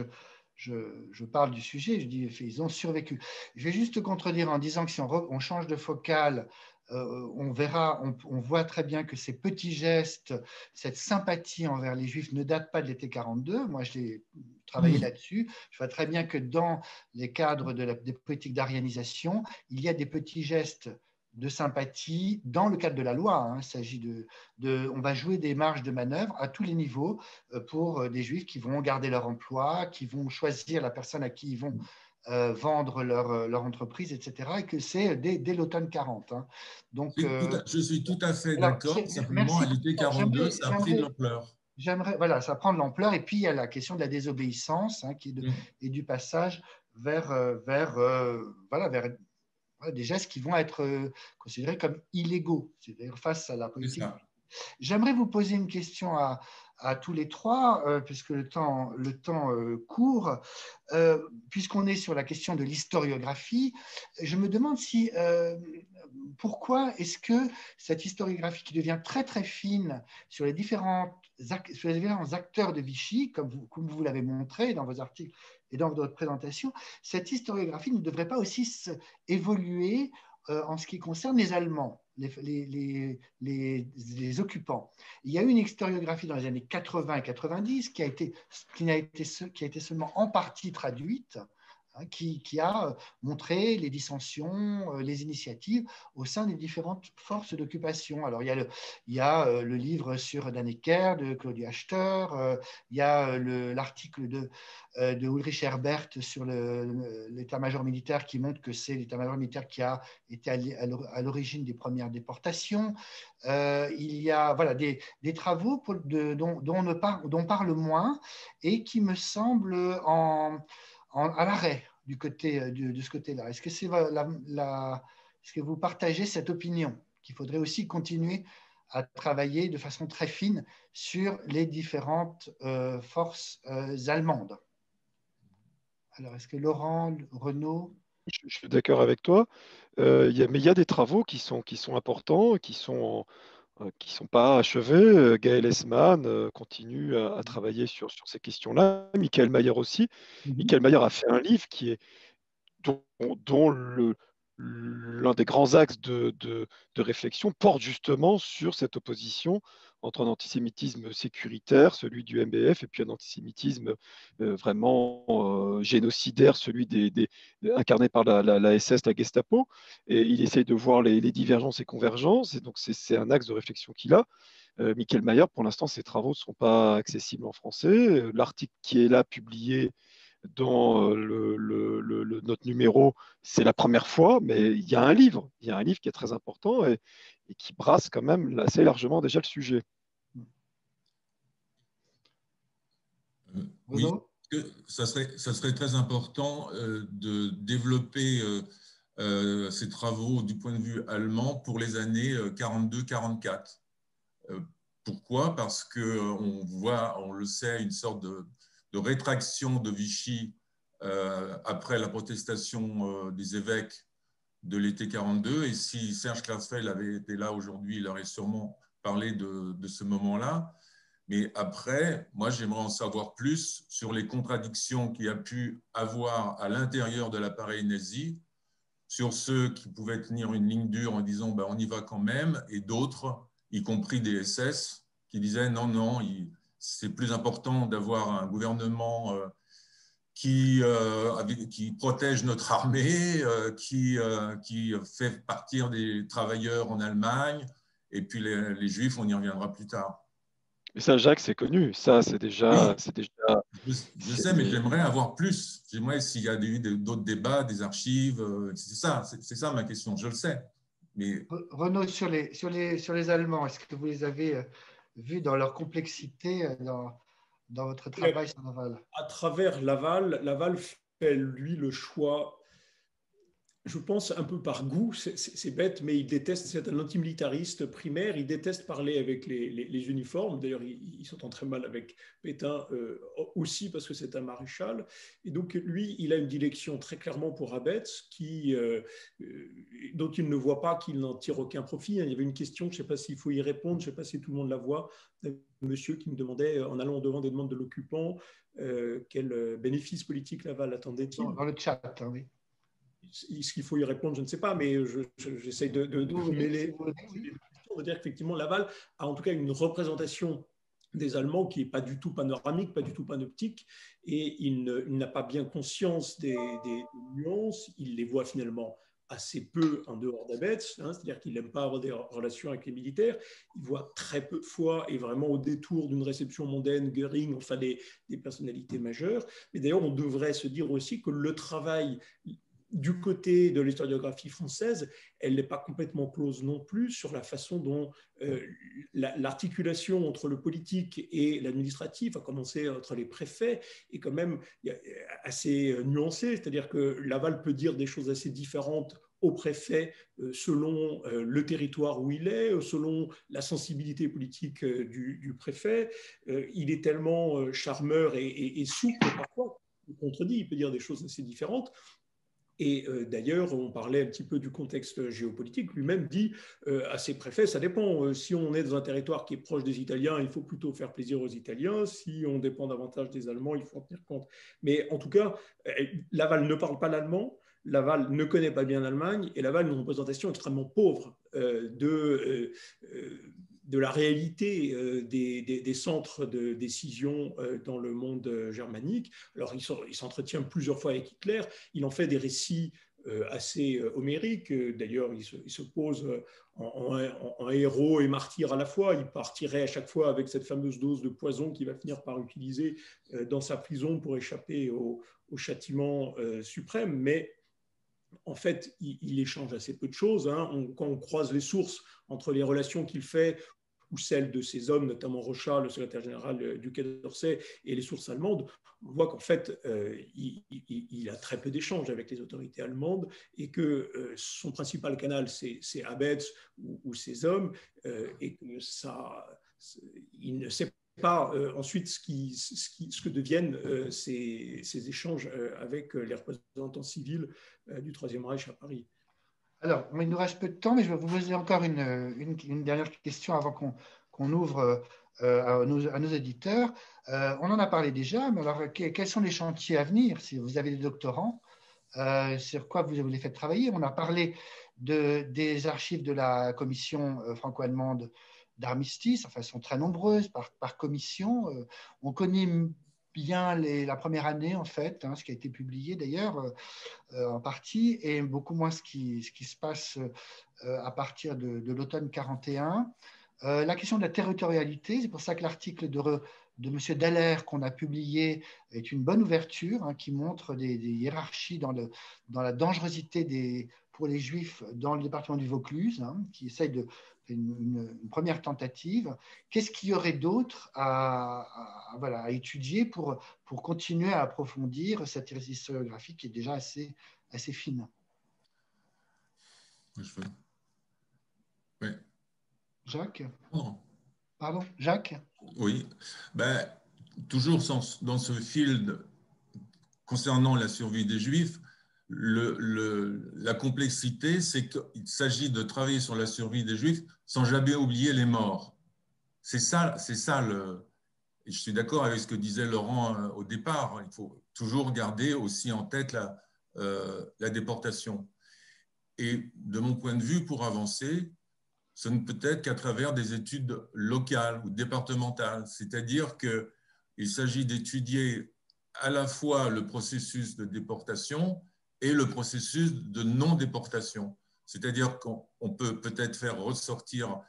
je parle du sujet, je dis ils ont survécu. Je vais juste te contredire en disant que si on change de focale, on verra, on voit très bien que ces petits gestes, cette sympathie envers les Juifs ne datent pas de l'été 42. Moi, j'ai travaillé là-dessus. Je vois très bien que dans les cadres des politiques d'arianisation, il y a des petits gestes de sympathie dans le cadre de la loi. Il s'agit on va jouer des marges de manœuvre à tous les niveaux pour des Juifs qui vont garder leur emploi, qui vont choisir la personne à qui ils vont vendre leur entreprise, etc. Et que c'est dès l'automne 40. Donc, je suis tout à fait d'accord. Simplement, à l'été 42, ça a pris de l'ampleur. Voilà, ça prend de l'ampleur. Et puis, il y a la question de la désobéissance et du passage vers des gestes qui vont être considérés comme illégaux, c'est-à-dire face à la politique. J'aimerais vous poser une question à tous les trois, puisque le temps court. Puisqu'on est sur la question de l'historiographie, je me demande pourquoi est-ce que cette historiographie qui devient très très fine sur les différents acteurs de Vichy, comme vous l'avez montré dans vos articles et dans votre présentation, cette historiographie ne devrait pas aussi évoluer en ce qui concerne les Allemands, les occupants. Il y a eu une historiographie dans les années 80 et 90 qui a été seulement en partie traduite, qui a montré les dissensions, les initiatives au sein des différentes forces d'occupation. Alors, il y a le livre sur Dannecker de Claudia Achter, il y a l'article de Ulrich Herbert sur l'état-major militaire qui montre que c'est l'état-major militaire qui a été à l'origine des premières déportations. Il y a des travaux dont on parle moins et qui me semblent à l'arrêt de ce côté-là. Est-ce que est-ce que vous partagez cette opinion qu'il faudrait aussi continuer à travailler de façon très fine sur les différentes forces allemandes? Alors, est-ce que Laurent, Renaud? Je suis d'accord avec toi, mais il y a des travaux qui sont importants, qui sont pas achevés. Gaël Hessemann continue à travailler sur ces questions-là. Michael Mayer aussi. Michael Mayer a fait un livre dont l'un des grands axes de réflexion porte justement sur cette opposition entre un antisémitisme sécuritaire, celui du MBF, et puis un antisémitisme vraiment génocidaire, celui incarné par la SS, la Gestapo. Et il essaye de voir les divergences et convergences, et donc c'est un axe de réflexion qu'il a. Michael Mayer, pour l'instant, ses travaux ne sont pas accessibles en français. L'article qui est là, publié dans notre numéro, c'est la première fois, mais il y a un livre qui est très important et qui brasse quand même assez largement déjà le sujet. Oui, ça serait très important de développer ces travaux du point de vue allemand pour les années 42-44. Pourquoi ? Parce qu'on voit, on le sait, une sorte de de rétraction de Vichy après la protestation des évêques de l'été 42. Et si Serge Klarsfeld avait été là aujourd'hui, il aurait sûrement parlé de ce moment-là. Mais après, moi, j'aimerais en savoir plus sur les contradictions qu'il y a pu avoir à l'intérieur de l'appareil nazi, sur ceux qui pouvaient tenir une ligne dure en disant ben, on y va quand même, et d'autres, y compris des SS, qui disaient non, non, c'est plus important d'avoir un gouvernement qui protège notre armée, qui fait partir des travailleurs en Allemagne, et puis les Juifs, on y reviendra plus tard. Mais ça, Jacques, c'est connu. Ça, c'est déjà. Oui, je sais, mais j'aimerais avoir plus. J'aimerais s'il y a eu d'autres débats, des archives. C'est ça ma question. Je le sais. Mais... Renaud, sur les Allemands, est-ce que vous les avez vus dans leur complexité dans votre travail sur Laval? À travers Laval fait, lui, le choix, je pense un peu par goût, c'est bête, mais il déteste, c'est un antimilitariste primaire, il déteste parler avec les uniformes, d'ailleurs il s'entend très mal avec Pétain aussi parce que c'est un maréchal, et donc lui il a une dilection très clairement pour Abetz, dont il ne voit pas qu'il n'en tire aucun profit. Il y avait une question, je ne sais pas s'il faut y répondre, je ne sais pas si tout le monde la voit, un monsieur qui me demandait, en allant devant des demandes de l'occupant, quel bénéfice politique Laval attendait-il? Dans le chat, hein, oui. Est-ce qu'il faut y répondre? Je ne sais pas, mais j'essaie de mêler de dire qu'effectivement, Laval a en tout cas une représentation des Allemands qui n'est pas du tout panoramique, pas du tout panoptique, et il n'a pas bien conscience des nuances, il les voit finalement assez peu en dehors d'Abetz, hein, c'est-à-dire qu'il n'aime pas avoir des relations avec les militaires, il voit très peu de fois, et vraiment au détour d'une réception mondaine, Göring, enfin des personnalités majeures. Mais d'ailleurs, on devrait se dire aussi que le travail du côté de l'historiographie française, elle n'est pas complètement close non plus sur la façon dont l'articulation entre le politique et l'administratif, à commencer entre les préfets, est quand même assez nuancée. C'est-à-dire que Laval peut dire des choses assez différentes au préfet selon le territoire où il est, selon la sensibilité politique du préfet. Il est tellement charmeur et souple parfois, il contredit, il peut dire des choses assez différentes. Et d'ailleurs, on parlait un petit peu du contexte géopolitique. Lui-même dit à ses préfets, ça dépend. Si on est dans un territoire qui est proche des Italiens, il faut plutôt faire plaisir aux Italiens. Si on dépend davantage des Allemands, il faut en tenir compte. Mais en tout cas, Laval ne parle pas l'allemand. Laval ne connaît pas bien l'Allemagne. Et Laval a une représentation extrêmement pauvre de la réalité des centres de décision dans le monde germanique. Alors, il s'entretient plusieurs fois avec Hitler. Il en fait des récits assez homériques. D'ailleurs, il se pose en héros et martyr à la fois. Il partirait à chaque fois avec cette fameuse dose de poison qu'il va finir par utiliser dans sa prison pour échapper au châtiment suprême. Mais en fait, il échange assez peu de choses. Hein. Quand on croise les sources entre les relations qu'il fait ou celles de ses hommes, notamment Rocha, le secrétaire général du Quai d'Orsay, et les sources allemandes, on voit qu'en fait, il a très peu d'échanges avec les autorités allemandes et que son principal canal, c'est Abetz ou ses hommes, et que il ne sait pas ensuite ce que deviennent ces échanges avec les représentants civils du Troisième Reich à Paris. Alors, il nous reste peu de temps, mais je vais vous poser encore une dernière question avant qu'on ouvre à nos éditeurs. On en a parlé déjà, mais alors quels sont les chantiers à venir? Si vous avez des doctorants, sur quoi vous les faites travailler? On a parlé des archives de la commission franco-allemande d'armistice, enfin, elles sont très nombreuses par commission. On connaît bien la première année, en fait, hein, ce qui a été publié d'ailleurs en partie, et beaucoup moins ce qui se passe à partir de l'automne 41. La question de la territorialité, c'est pour ça que l'article de M. Dallaire qu'on a publié est une bonne ouverture, hein, qui montre des hiérarchies dans la dangerosité pour les Juifs dans le département du Vaucluse, hein, qui essaye de une première tentative. Qu'est-ce qu'il y aurait d'autre à étudier pour continuer à approfondir cette historiographie qui est déjà assez fine? Oui. Jacques? Oh. Pardon, Jacques? Oui. Ben, toujours dans ce fil concernant la survie des Juifs, la complexité, c'est qu'il s'agit de travailler sur la survie des Juifs sans jamais oublier les morts. C'est ça et je suis d'accord avec ce que disait Laurent au départ. Il faut toujours garder aussi en tête la déportation. Et de mon point de vue, pour avancer, ce ne peut être qu'à travers des études locales ou départementales. C'est-à-dire qu'il s'agit d'étudier à la fois le processus de déportation et le processus de non-déportation. C'est-à-dire qu'on peut peut-être faire ressortir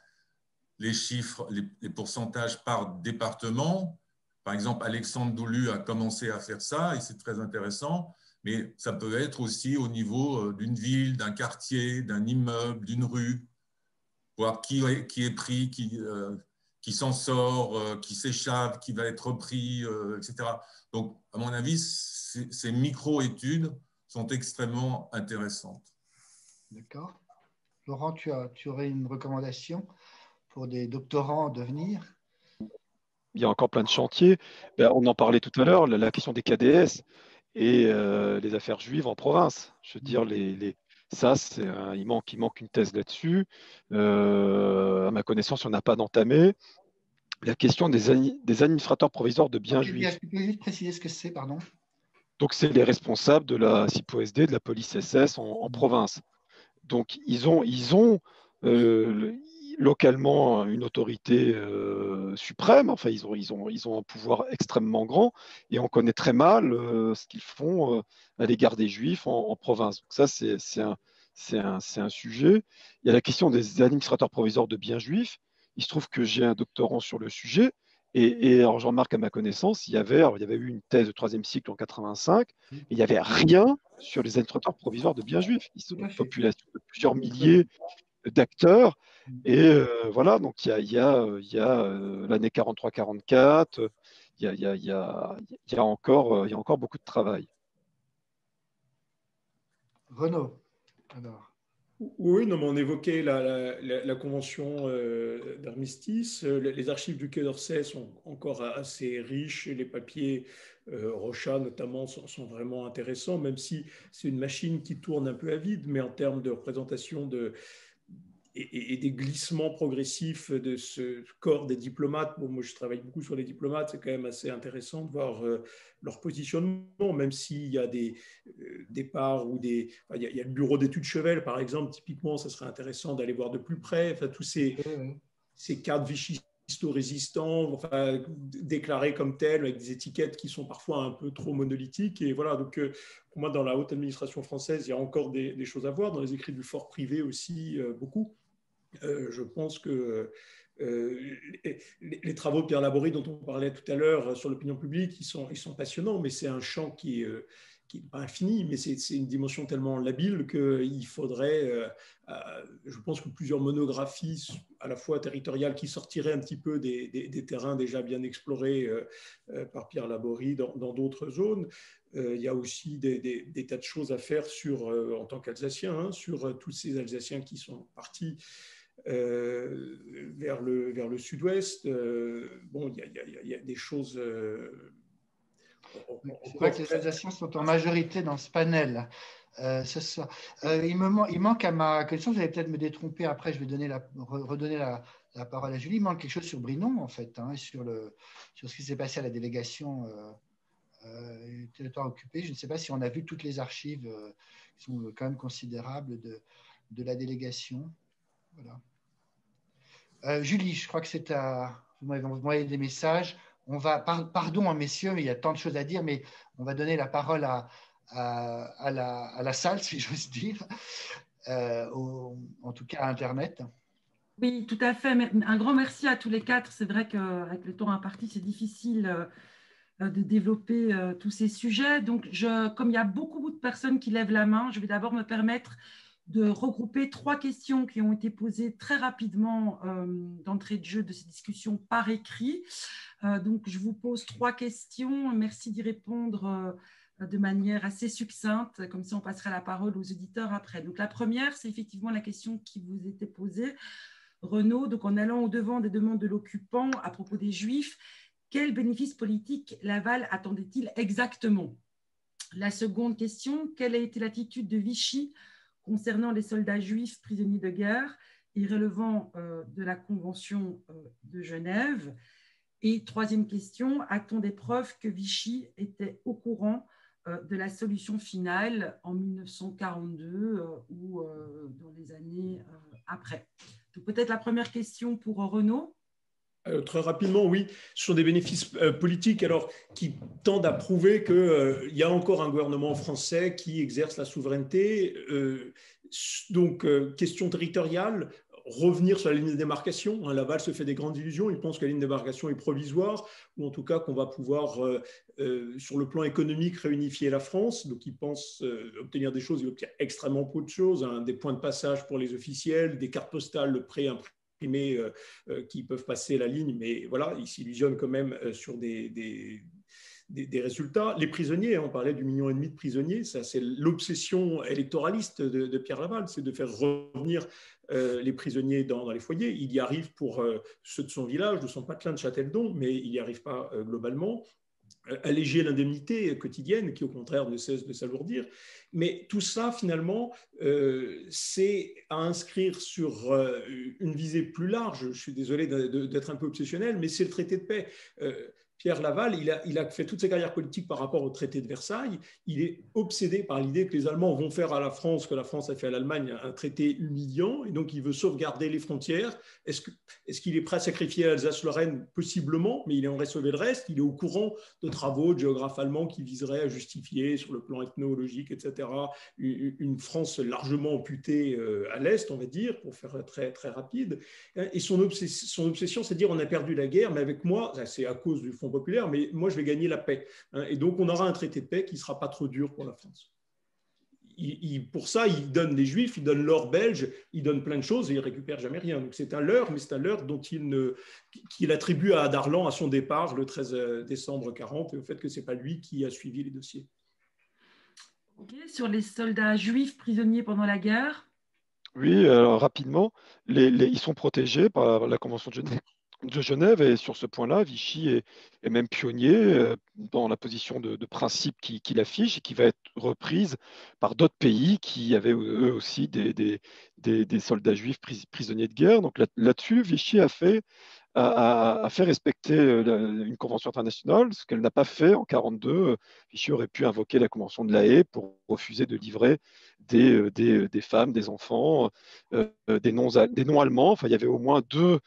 les chiffres, les pourcentages par département. Par exemple, Alexandre Doulu a commencé à faire ça et c'est très intéressant, mais ça peut être aussi au niveau d'une ville, d'un quartier, d'un immeuble, d'une rue, voir qui est pris, qui s'en sort, qui s'échappe, qui va être repris, etc. Donc, à mon avis, ces micro-études sont extrêmement intéressantes. D'accord. Laurent, tu aurais une recommandation pour des doctorants à devenir? Il y a encore plein de chantiers. On en parlait tout à l'heure, la question des KDS et les affaires juives en province. Je veux dire, ça, il manque une thèse là-dessus. À ma connaissance, on n'a pas d'entamé. La question des administrateurs provisoires de biens juifs. Tu peux juste préciser ce que c'est, pardon? Donc, c'est les responsables de la CIPO-SD, de la police SS en province. Donc, ils ont localement une autorité suprême. Enfin, ils ont un pouvoir extrêmement grand et on connaît très mal ce qu'ils font à l'égard des Juifs en province. Donc ça, c'est un sujet. Il y a la question des administrateurs provisoires de biens juifs. Il se trouve que j'ai un doctorant sur le sujet. Et alors, Jean-Marc, à ma connaissance, il y avait eu une thèse de 3e cycle en 85, et il n'y avait rien sur les administrateurs provisoires de biens juifs. Ils sont une population de plusieurs milliers d'acteurs. Et voilà, donc il y a l'année 43-44, il y a encore beaucoup de travail. Renaud, alors. Oui, non, mais on évoquait la convention d'armistice. Les archives du Quai d'Orsay sont encore assez riches. Les papiers Rochat, notamment, sont vraiment intéressants, même si c'est une machine qui tourne un peu à vide, mais en termes de représentation et des glissements progressifs de ce corps des diplomates. Bon, moi, je travaille beaucoup sur les diplomates. C'est quand même assez intéressant de voir leur positionnement, même s'il y a des départs ou il y a le bureau d'études Chevèle, par exemple. Typiquement, ça serait intéressant d'aller voir de plus près. Enfin, tous ces cadres vichy-résistants, enfin, déclarés comme tels, avec des étiquettes qui sont parfois un peu trop monolithiques. Et voilà, donc pour moi, dans la haute administration française, il y a encore des choses à voir. Dans les écrits du fort privé aussi, beaucoup. Je pense que les travaux de Pierre Laborie dont on parlait tout à l'heure sur l'opinion publique, ils sont passionnants, mais c'est un champ qui n'est pas infini, mais c'est une dimension tellement labile qu'il faudrait, je pense que plusieurs monographies à la fois territoriales qui sortiraient un petit peu des terrains déjà bien explorés par Pierre Laborie dans d'autres zones. Il y a aussi des tas de choses à faire en tant qu'Alsacien, sur tous ces Alsaciens qui sont partis vers le sud-ouest. Bon, il y a des choses. C'est vrai que les Alsaciens sont en majorité dans ce panel. C'est ça. Il manque à ma connaissance, vous allez peut-être me détromper après, je vais redonner la parole à Julie. Il manque quelque chose sur Brinon, en fait, sur ce qui s'est passé à la délégation territoire occupé. Je ne sais pas si on a vu toutes les archives qui sont quand même considérables de la délégation. Voilà. Julie, je crois que c'est vous m'envoyez des messages. Pardon, messieurs, mais il y a tant de choses à dire, mais on va donner la parole à la salle, si j'ose dire, en tout cas à Internet. Oui, tout à fait. Un grand merci à tous les quatre. C'est vrai qu'avec le temps imparti, c'est difficile de développer tous ces sujets. Donc, comme il y a beaucoup de personnes qui lèvent la main, je vais d'abord me permettre de regrouper 3 questions qui ont été posées très rapidement d'entrée de jeu de ces discussions par écrit. Donc, je vous pose 3 questions. Merci d'y répondre de manière assez succincte, comme ça on passera la parole aux auditeurs après. Donc, la première, c'est effectivement la question qui vous était posée, Renaud. Donc, en allant au-devant des demandes de l'occupant à propos des Juifs, quels bénéfices politiques Laval attendait-il exactement? La seconde question, quelle a été l'attitude de Vichy concernant les soldats juifs prisonniers de guerre et relevant de la Convention de Genève? Et troisième question, a-t-on des preuves que Vichy était au courant de la solution finale en 1942 ou dans les années après? Donc peut-être la première question pour Renaud. Très rapidement, oui. Ce sont des bénéfices politiques qui tendent à prouver qu'il y a encore un gouvernement français qui exerce la souveraineté. Donc, question territoriale, revenir sur la ligne de démarcation. Laval se fait des grandes illusions. Il pense que la ligne de démarcation est provisoire, ou en tout cas qu'on va pouvoir, sur le plan économique, réunifier la France. Donc, il pense obtenir des choses. Il obtient extrêmement peu de choses, des points de passage pour les officiels, des cartes postales pré-imprimées qui peuvent passer la ligne, mais voilà, ils s'illusionnent quand même sur des résultats. Les prisonniers, on parlait du 1,5 million de prisonniers, ça c'est l'obsession électoraliste de Pierre Laval, c'est de faire revenir les prisonniers dans les foyers. Il y arrive pour ceux de son village, de son patelin de Châteldon, mais il n'y arrive pas globalement. Alléger l'indemnité quotidienne qui au contraire ne cesse de s'alourdir. Mais tout ça finalement c'est à inscrire sur une visée plus large. Je suis désolé d'être un peu obsessionnel, mais c'est le traité de paix. Pierre Laval, il a fait toute sa carrière politique par rapport au traité de Versailles. Il est obsédé par l'idée que les Allemands vont faire à la France, que la France a fait à l'Allemagne, un traité humiliant, et donc il veut sauvegarder les frontières. Est-ce qu'il est prêt à sacrifier Alsace-Lorraine? Possiblement, mais il aimerait sauver le reste. Il est au courant de travaux de géographes allemands qui viseraient à justifier, sur le plan ethnologique, etc., une France largement amputée à l'Est, on va dire, pour faire très, très rapide. Et son obsession, c'est de dire on a perdu la guerre, mais avec moi, c'est à cause du Front populaire, mais moi je vais gagner la paix. Et donc on aura un traité de paix qui ne sera pas trop dur pour la France. Pour ça, il donne les Juifs, il donne l'or belge, il donne plein de choses et il ne récupère jamais rien. Donc c'est un leurre, mais c'est un leurre dont qu'il attribue à Darlan à son départ le 13 décembre 40 et au fait que ce n'est pas lui qui a suivi les dossiers. Okay. Sur les soldats juifs prisonniers pendant la guerre? Oui, alors rapidement, ils sont protégés par la Convention de Genève, et sur ce point-là, Vichy est même pionnier dans la position de principe qu'il affiche et qui va être reprise par d'autres pays qui avaient eux aussi des soldats juifs prisonniers de guerre. Donc là-dessus, Vichy a fait respecter une convention internationale, ce qu'elle n'a pas fait en 1942. Vichy aurait pu invoquer la convention de La Haye pour refuser de livrer des femmes, des enfants, des non-allemands. Enfin, il y avait au moins deux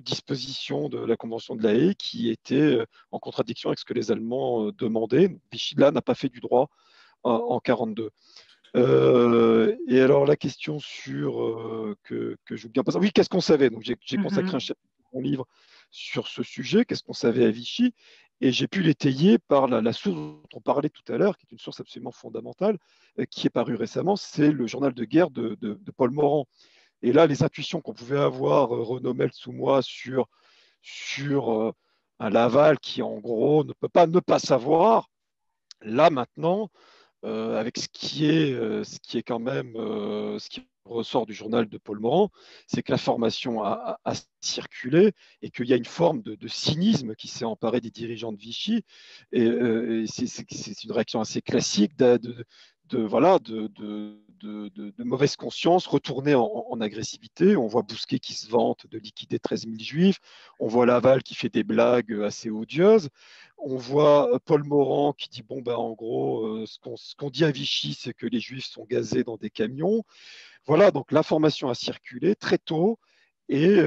dispositions de la Convention de La Haye qui étaient en contradiction avec ce que les Allemands demandaient. Vichy, là, n'a pas fait du droit en 1942. Et alors, la question que je veux bien passer. Oui, qu'est-ce qu'on savait? Donc, j'ai consacré un chapitre de mon livre sur ce sujet. Qu'est-ce qu'on savait à Vichy? Et j'ai pu l'étayer par la source dont on parlait tout à l'heure, qui est une source absolument fondamentale, qui est parue récemment. C'est le journal de guerre de Paul Morand. Et là, les intuitions qu'on pouvait avoir, Renaud Meltz ou moi, sur un Laval qui, en gros, ne peut pas ne pas savoir, là, maintenant, avec ce qui est quand même, ce qui ressort du journal de Paul Morand, c'est que l'information a circulé et qu'il y a une forme de cynisme qui s'est emparé des dirigeants de Vichy. Et c'est une réaction assez classique de mauvaise conscience retournée en agressivité. On voit Bousquet qui se vante de liquider 13 000 juifs. On voit Laval qui fait des blagues assez odieuses. On voit Paul Morand qui dit bon, ben, en gros, ce qu'on dit à Vichy, c'est que les juifs sont gazés dans des camions. Voilà, donc l'information a circulé très tôt. Et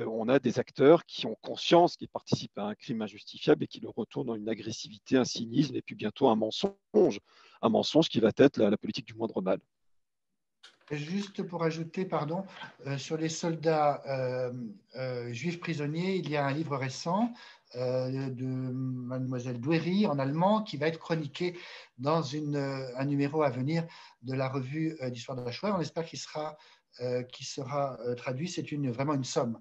on a des acteurs qui ont conscience qu'ils participent à un crime injustifiable et qui le retournent dans une agressivité, un cynisme et puis bientôt un mensonge qui va être la politique du moindre mal. Juste pour ajouter, pardon, sur les soldats juifs prisonniers, il y a un livre récent de mademoiselle Douéry en allemand qui va être chroniqué dans un numéro à venir de la revue d'histoire de la Shoah. On espère qu'il sera traduit. C'est vraiment une somme.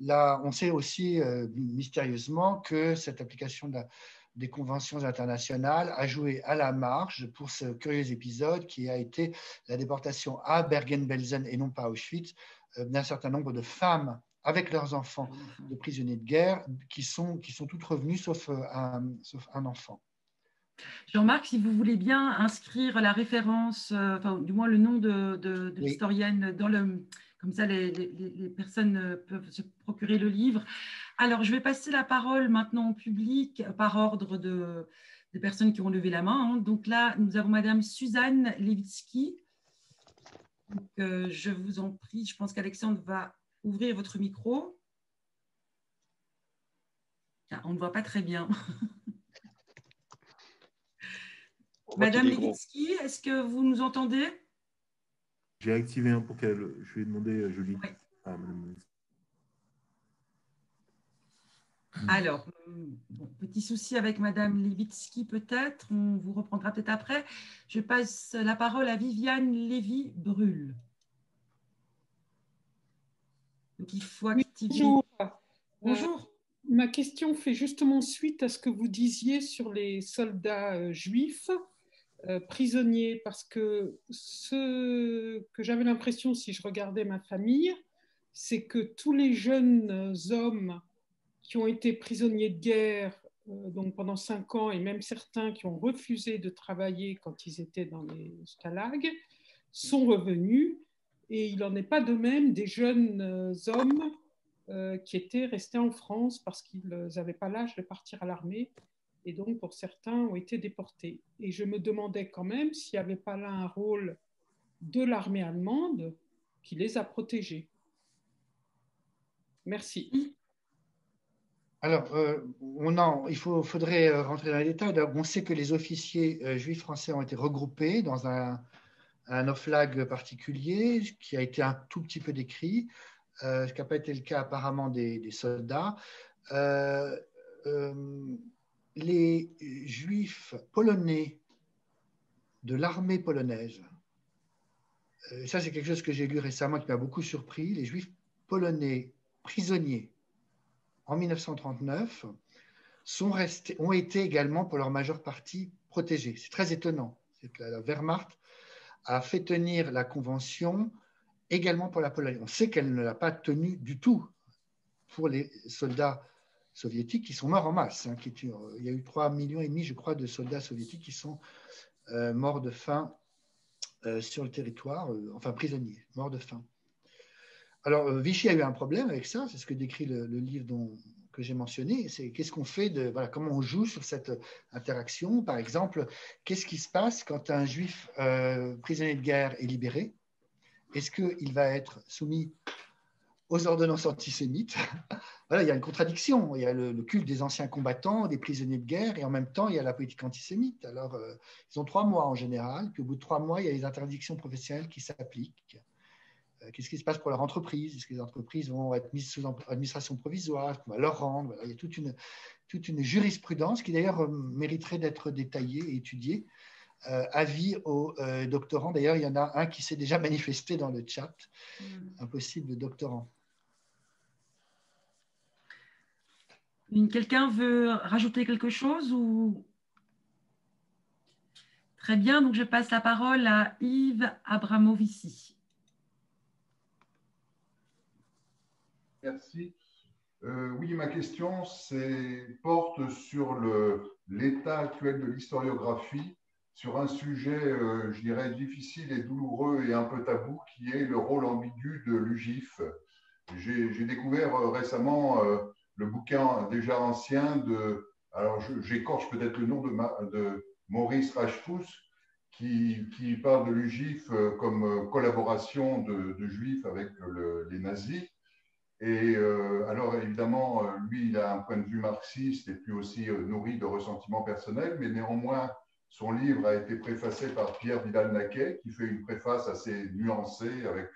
Là, on sait aussi mystérieusement que cette application des conventions internationales a joué à la marge pour ce curieux épisode qui a été la déportation à Bergen-Belsen et non pas à Auschwitz d'un certain nombre de femmes avec leurs enfants de prisonniers de guerre qui sont toutes revenues sauf un enfant. Jean-Marc, si vous voulez bien inscrire la référence, enfin, du moins le nom de Oui. l'historienne dans le… Comme ça, les personnes peuvent se procurer le livre. Alors, je vais passer la parole maintenant au public par ordre des personnes qui ont levé la main. Donc là, nous avons Madame Suzanne Levitsky. Donc, je vous en prie, je pense qu'Alexandre va ouvrir votre micro. Ah, on ne voit pas très bien. Madame Levitsky, est-ce que vous nous entendez? J'ai activé un pour qu'elle… Je vais demander à Julie. Oui. Ah, madame. Alors, bon, petit souci avec Madame Levitsky peut-être, on vous reprendra peut-être après. Je passe la parole à Viviane Lévy-Brûle. Donc, il faut activer… Bonjour. Bonjour. Ma question fait justement suite à ce que vous disiez sur les soldats juifs prisonniers, parce que ce que j'avais l'impression, si je regardais ma famille, c'est que tous les jeunes hommes qui ont été prisonniers de guerre donc pendant 5 ans, et même certains qui ont refusé de travailler quand ils étaient dans les stalags, sont revenus, et il n'en est pas de même des jeunes hommes qui étaient restés en France parce qu'ils n'avaient pas l'âge de partir à l'armée, et donc pour certains ont été déportés. Et je me demandais quand même s'il n'y avait pas là un rôle de l'armée allemande qui les a protégés. Merci. Alors, il faudrait rentrer dans les détails. On sait que les officiers juifs français ont été regroupés dans un oflag particulier qui a été un tout petit peu décrit, ce qui n'a pas été le cas apparemment des soldats. Les juifs polonais de l'armée polonaise, ça c'est quelque chose que j'ai lu récemment qui m'a beaucoup surpris, les juifs polonais prisonniers en 1939 ont été également pour leur majeure partie protégés. C'est très étonnant. C'est que la Wehrmacht a fait tenir la convention également pour la Pologne. On sait qu'elle ne l'a pas tenue du tout pour les soldats soviétiques qui sont morts en masse. Il y a eu 3,5 millions, je crois, de soldats soviétiques qui sont morts de faim sur le territoire, enfin prisonniers, morts de faim. Alors, Vichy a eu un problème avec ça, c'est ce que décrit le livre que j'ai mentionné, c'est qu'est-ce qu'on fait, comment on joue sur cette interaction. Par exemple, qu'est-ce qui se passe quand un juif prisonnier de guerre est libéré? Est-ce qu'il va être soumis aux ordonnances antisémites? Voilà, il y a une contradiction. Il y a le culte des anciens combattants, des prisonniers de guerre, et en même temps, il y a la politique antisémite. Alors, ils ont 3 mois en général, puis au bout de 3 mois, il y a les interdictions professionnelles qui s'appliquent. Qu'est-ce qui se passe pour leur entreprise? Est-ce que les entreprises vont être mises sous administration provisoire? Est-ce qu'on va leur rendre? Voilà, il y a toute une jurisprudence qui d'ailleurs mériterait d'être détaillée et étudiée. Avis aux doctorants. D'ailleurs, il y en a un qui s'est déjà manifesté dans le chat, un possible doctorant. Quelqu'un veut rajouter quelque chose ou… Très bien, donc je passe la parole à Yves Abramovici. Merci. Oui, ma question porte sur l'état actuel de l'historiographie, sur un sujet, je dirais, difficile et douloureux et un peu tabou, qui est le rôle ambigu de l'UGIF. J'ai découvert récemment le bouquin déjà ancien alors j'écorche peut-être le nom de Maurice Rachfous, qui parle de l'UGIF comme collaboration de juifs avec les nazis. Et alors, évidemment, lui, il a un point de vue marxiste et puis aussi nourri de ressentiments personnels, mais néanmoins, son livre a été préfacé par Pierre Vidal-Naquet, qui fait une préface assez nuancée avec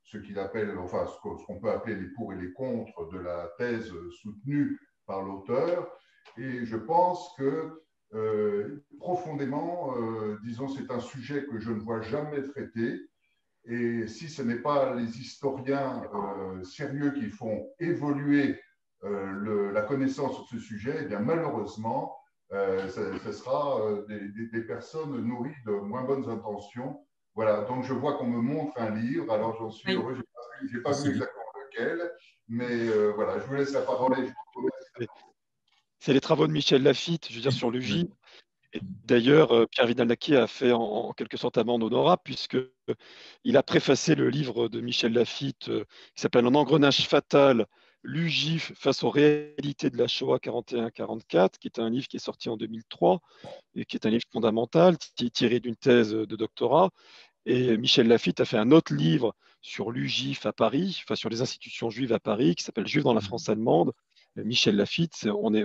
ce qu'il appelle, enfin, ce qu'on peut appeler les pour et les contre de la thèse soutenue par l'auteur. Et je pense que profondément, disons, c'est un sujet que je ne vois jamais traité. Et si ce n'est pas les historiens sérieux qui font évoluer la connaissance sur ce sujet, eh bien malheureusement, ce sera des personnes nourries de moins bonnes intentions. Voilà, donc je vois qu'on me montre un livre, alors j'en suis heureux, je n'ai pas vu exactement qu'elle. Mais voilà, je vous laisse la parole. Et je vous remercie. C'est les travaux de Michel Laffitte, je veux dire, sur le J. Et d'ailleurs, Pierre Vidal-Naquet a fait en quelque sorte amende honorable, puisqu'il a préfacé le livre de Michel Laffitte qui s'appelle Un engrenage fatal, l'UGIF face aux réalités de la Shoah 41-44, qui est un livre qui est sorti en 2003 et qui est un livre fondamental, tiré d'une thèse de doctorat. Et Michel Laffitte a fait un autre livre sur l'UGIF à Paris, enfin sur les institutions juives à Paris, qui s'appelle Juifs dans la France allemande. Michel Laffitte, on est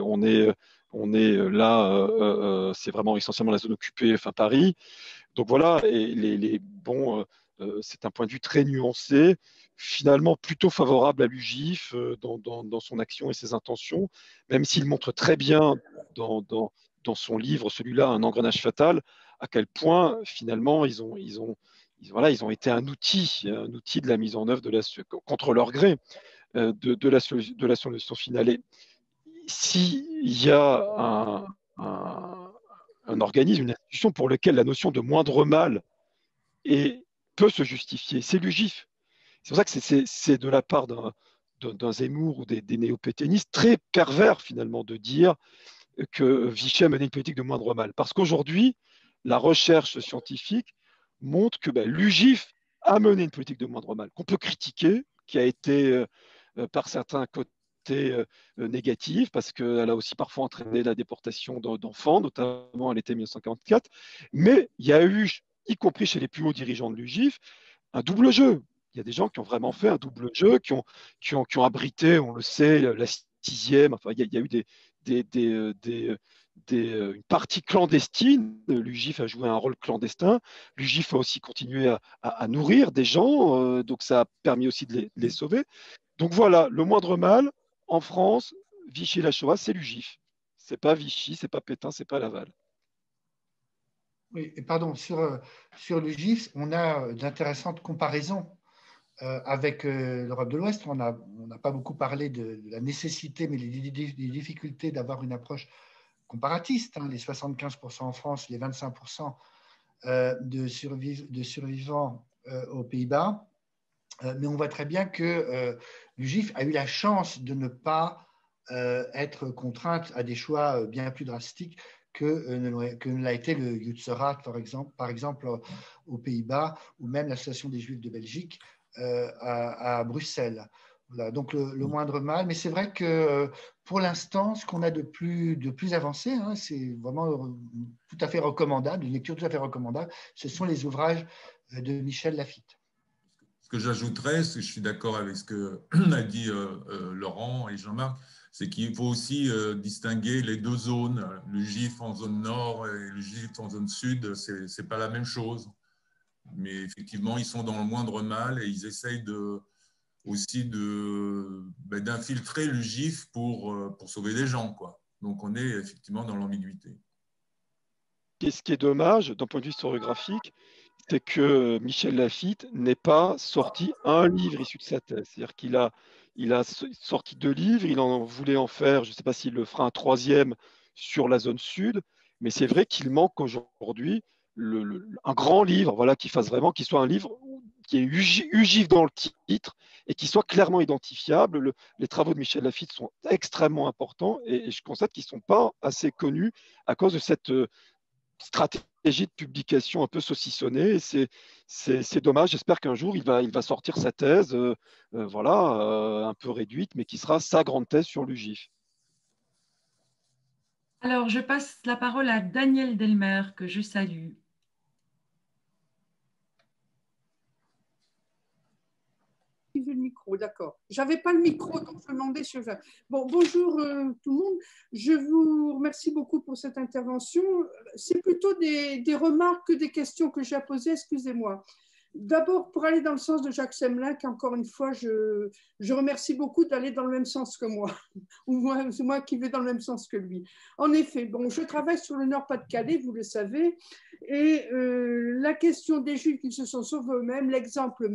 là, c'est vraiment essentiellement la zone occupée, enfin Paris. Donc voilà, et c'est un point de vue très nuancé, finalement plutôt favorable à l'UGIF dans son action et ses intentions, même s'il montre très bien dans son livre, celui-là, Un engrenage fatal, à quel point finalement ils ont été un outil de la mise en œuvre contre leur gré de la solution finale. Et s'il y a un organisme, une institution pour lequel la notion de moindre mal peut se justifier, c'est l'UGIF. C'est pour ça que c'est de la part d'un Zemmour ou des néo-pétainistes très pervers finalement de dire que Vichy a mené une politique de moindre mal. Parce qu'aujourd'hui, la recherche scientifique montre que l'UGIF a mené une politique de moindre mal, qu'on peut critiquer, qui a été par certains côtés négative, parce qu'elle a aussi parfois entraîné la déportation d'enfants, notamment à l'été 1944. Mais il y a eu, y compris chez les plus hauts dirigeants de l'UGIF, un double jeu. Il y a des gens qui ont vraiment fait un double jeu, qui ont abrité, on le sait, la 6e. Enfin, il y a eu une partie clandestine. L'UGIF a joué un rôle clandestin. L'UGIF a aussi continué à nourrir des gens, donc ça a permis aussi de les sauver. Donc voilà, le moindre mal, en France, Vichy et la Shoah, c'est l'UGIF. C'est pas Vichy, c'est pas Pétain, c'est pas Laval. Oui, et pardon, sur l'UGIF, on a d'intéressantes comparaisons avec l'Europe de l'Ouest. On n'a pas beaucoup parlé de la nécessité, mais des difficultés d'avoir une approche comparatiste. Les 75% en France, les 25% de survivants aux Pays-Bas. Mais on voit très bien que l'UGIF a eu la chance de ne pas être contrainte à des choix bien plus drastiques que ne l'a été le Jutserat, par exemple aux Pays-Bas, ou même l'Association des Juifs de Belgique à Bruxelles. Voilà, donc le moindre mal. Mais c'est vrai que pour l'instant, ce qu'on a de plus avancé, c'est vraiment tout à fait recommandable, une lecture tout à fait recommandable, ce sont les ouvrages de Michel Laffitte. Ce que j'ajouterais, c'est que je suis d'accord avec ce que a dit Laurent et Jean-Marc, c'est qu'il faut aussi distinguer les deux zones. Le GIF en zone nord et le GIF en zone sud, ce n'est pas la même chose. Mais effectivement, ils sont dans le moindre mal et ils essayent aussi d'infiltrer le GIF pour sauver des gens, quoi. Donc on est effectivement dans l'ambiguïté. Ce qui est dommage d'un point de vue historiographique, c'est que Michel Laffitte n'ait pas sorti un livre issu de sa thèse. C'est-à-dire qu'il a sorti 2 livres, il en voulait en faire, je ne sais pas s'il le fera un 3e sur la zone sud, mais c'est vrai qu'il manque aujourd'hui un grand livre, voilà, qui soit un livre qui est UGIF dans le titre et qui soit clairement identifiable. Les travaux de Michel Laffitte sont extrêmement importants et je constate qu'ils ne sont pas assez connus à cause de cette stratégie de publication un peu saucissonnée. C'est dommage. J'espère qu'un jour, il va sortir sa thèse, un peu réduite, mais qui sera sa grande thèse sur l'UGIF. Alors, je passe la parole à Daniel Delmer, que je salue. Le micro, d'accord. J'avais pas le micro, donc je demandais si je... Bon, bonjour tout le monde. Je vous remercie beaucoup pour cette intervention. C'est plutôt des remarques que des questions que j'ai à poser, excusez-moi. D'abord, pour aller dans le sens de Jacques Semelin, qu'encore une fois, je remercie beaucoup d'aller dans le même sens que moi, ou c'est moi qui vais dans le même sens que lui. En effet, bon, je travaille sur le Nord-Pas-de-Calais, vous le savez, et la question des Juifs qui se sont sauvés eux-mêmes, l'exemple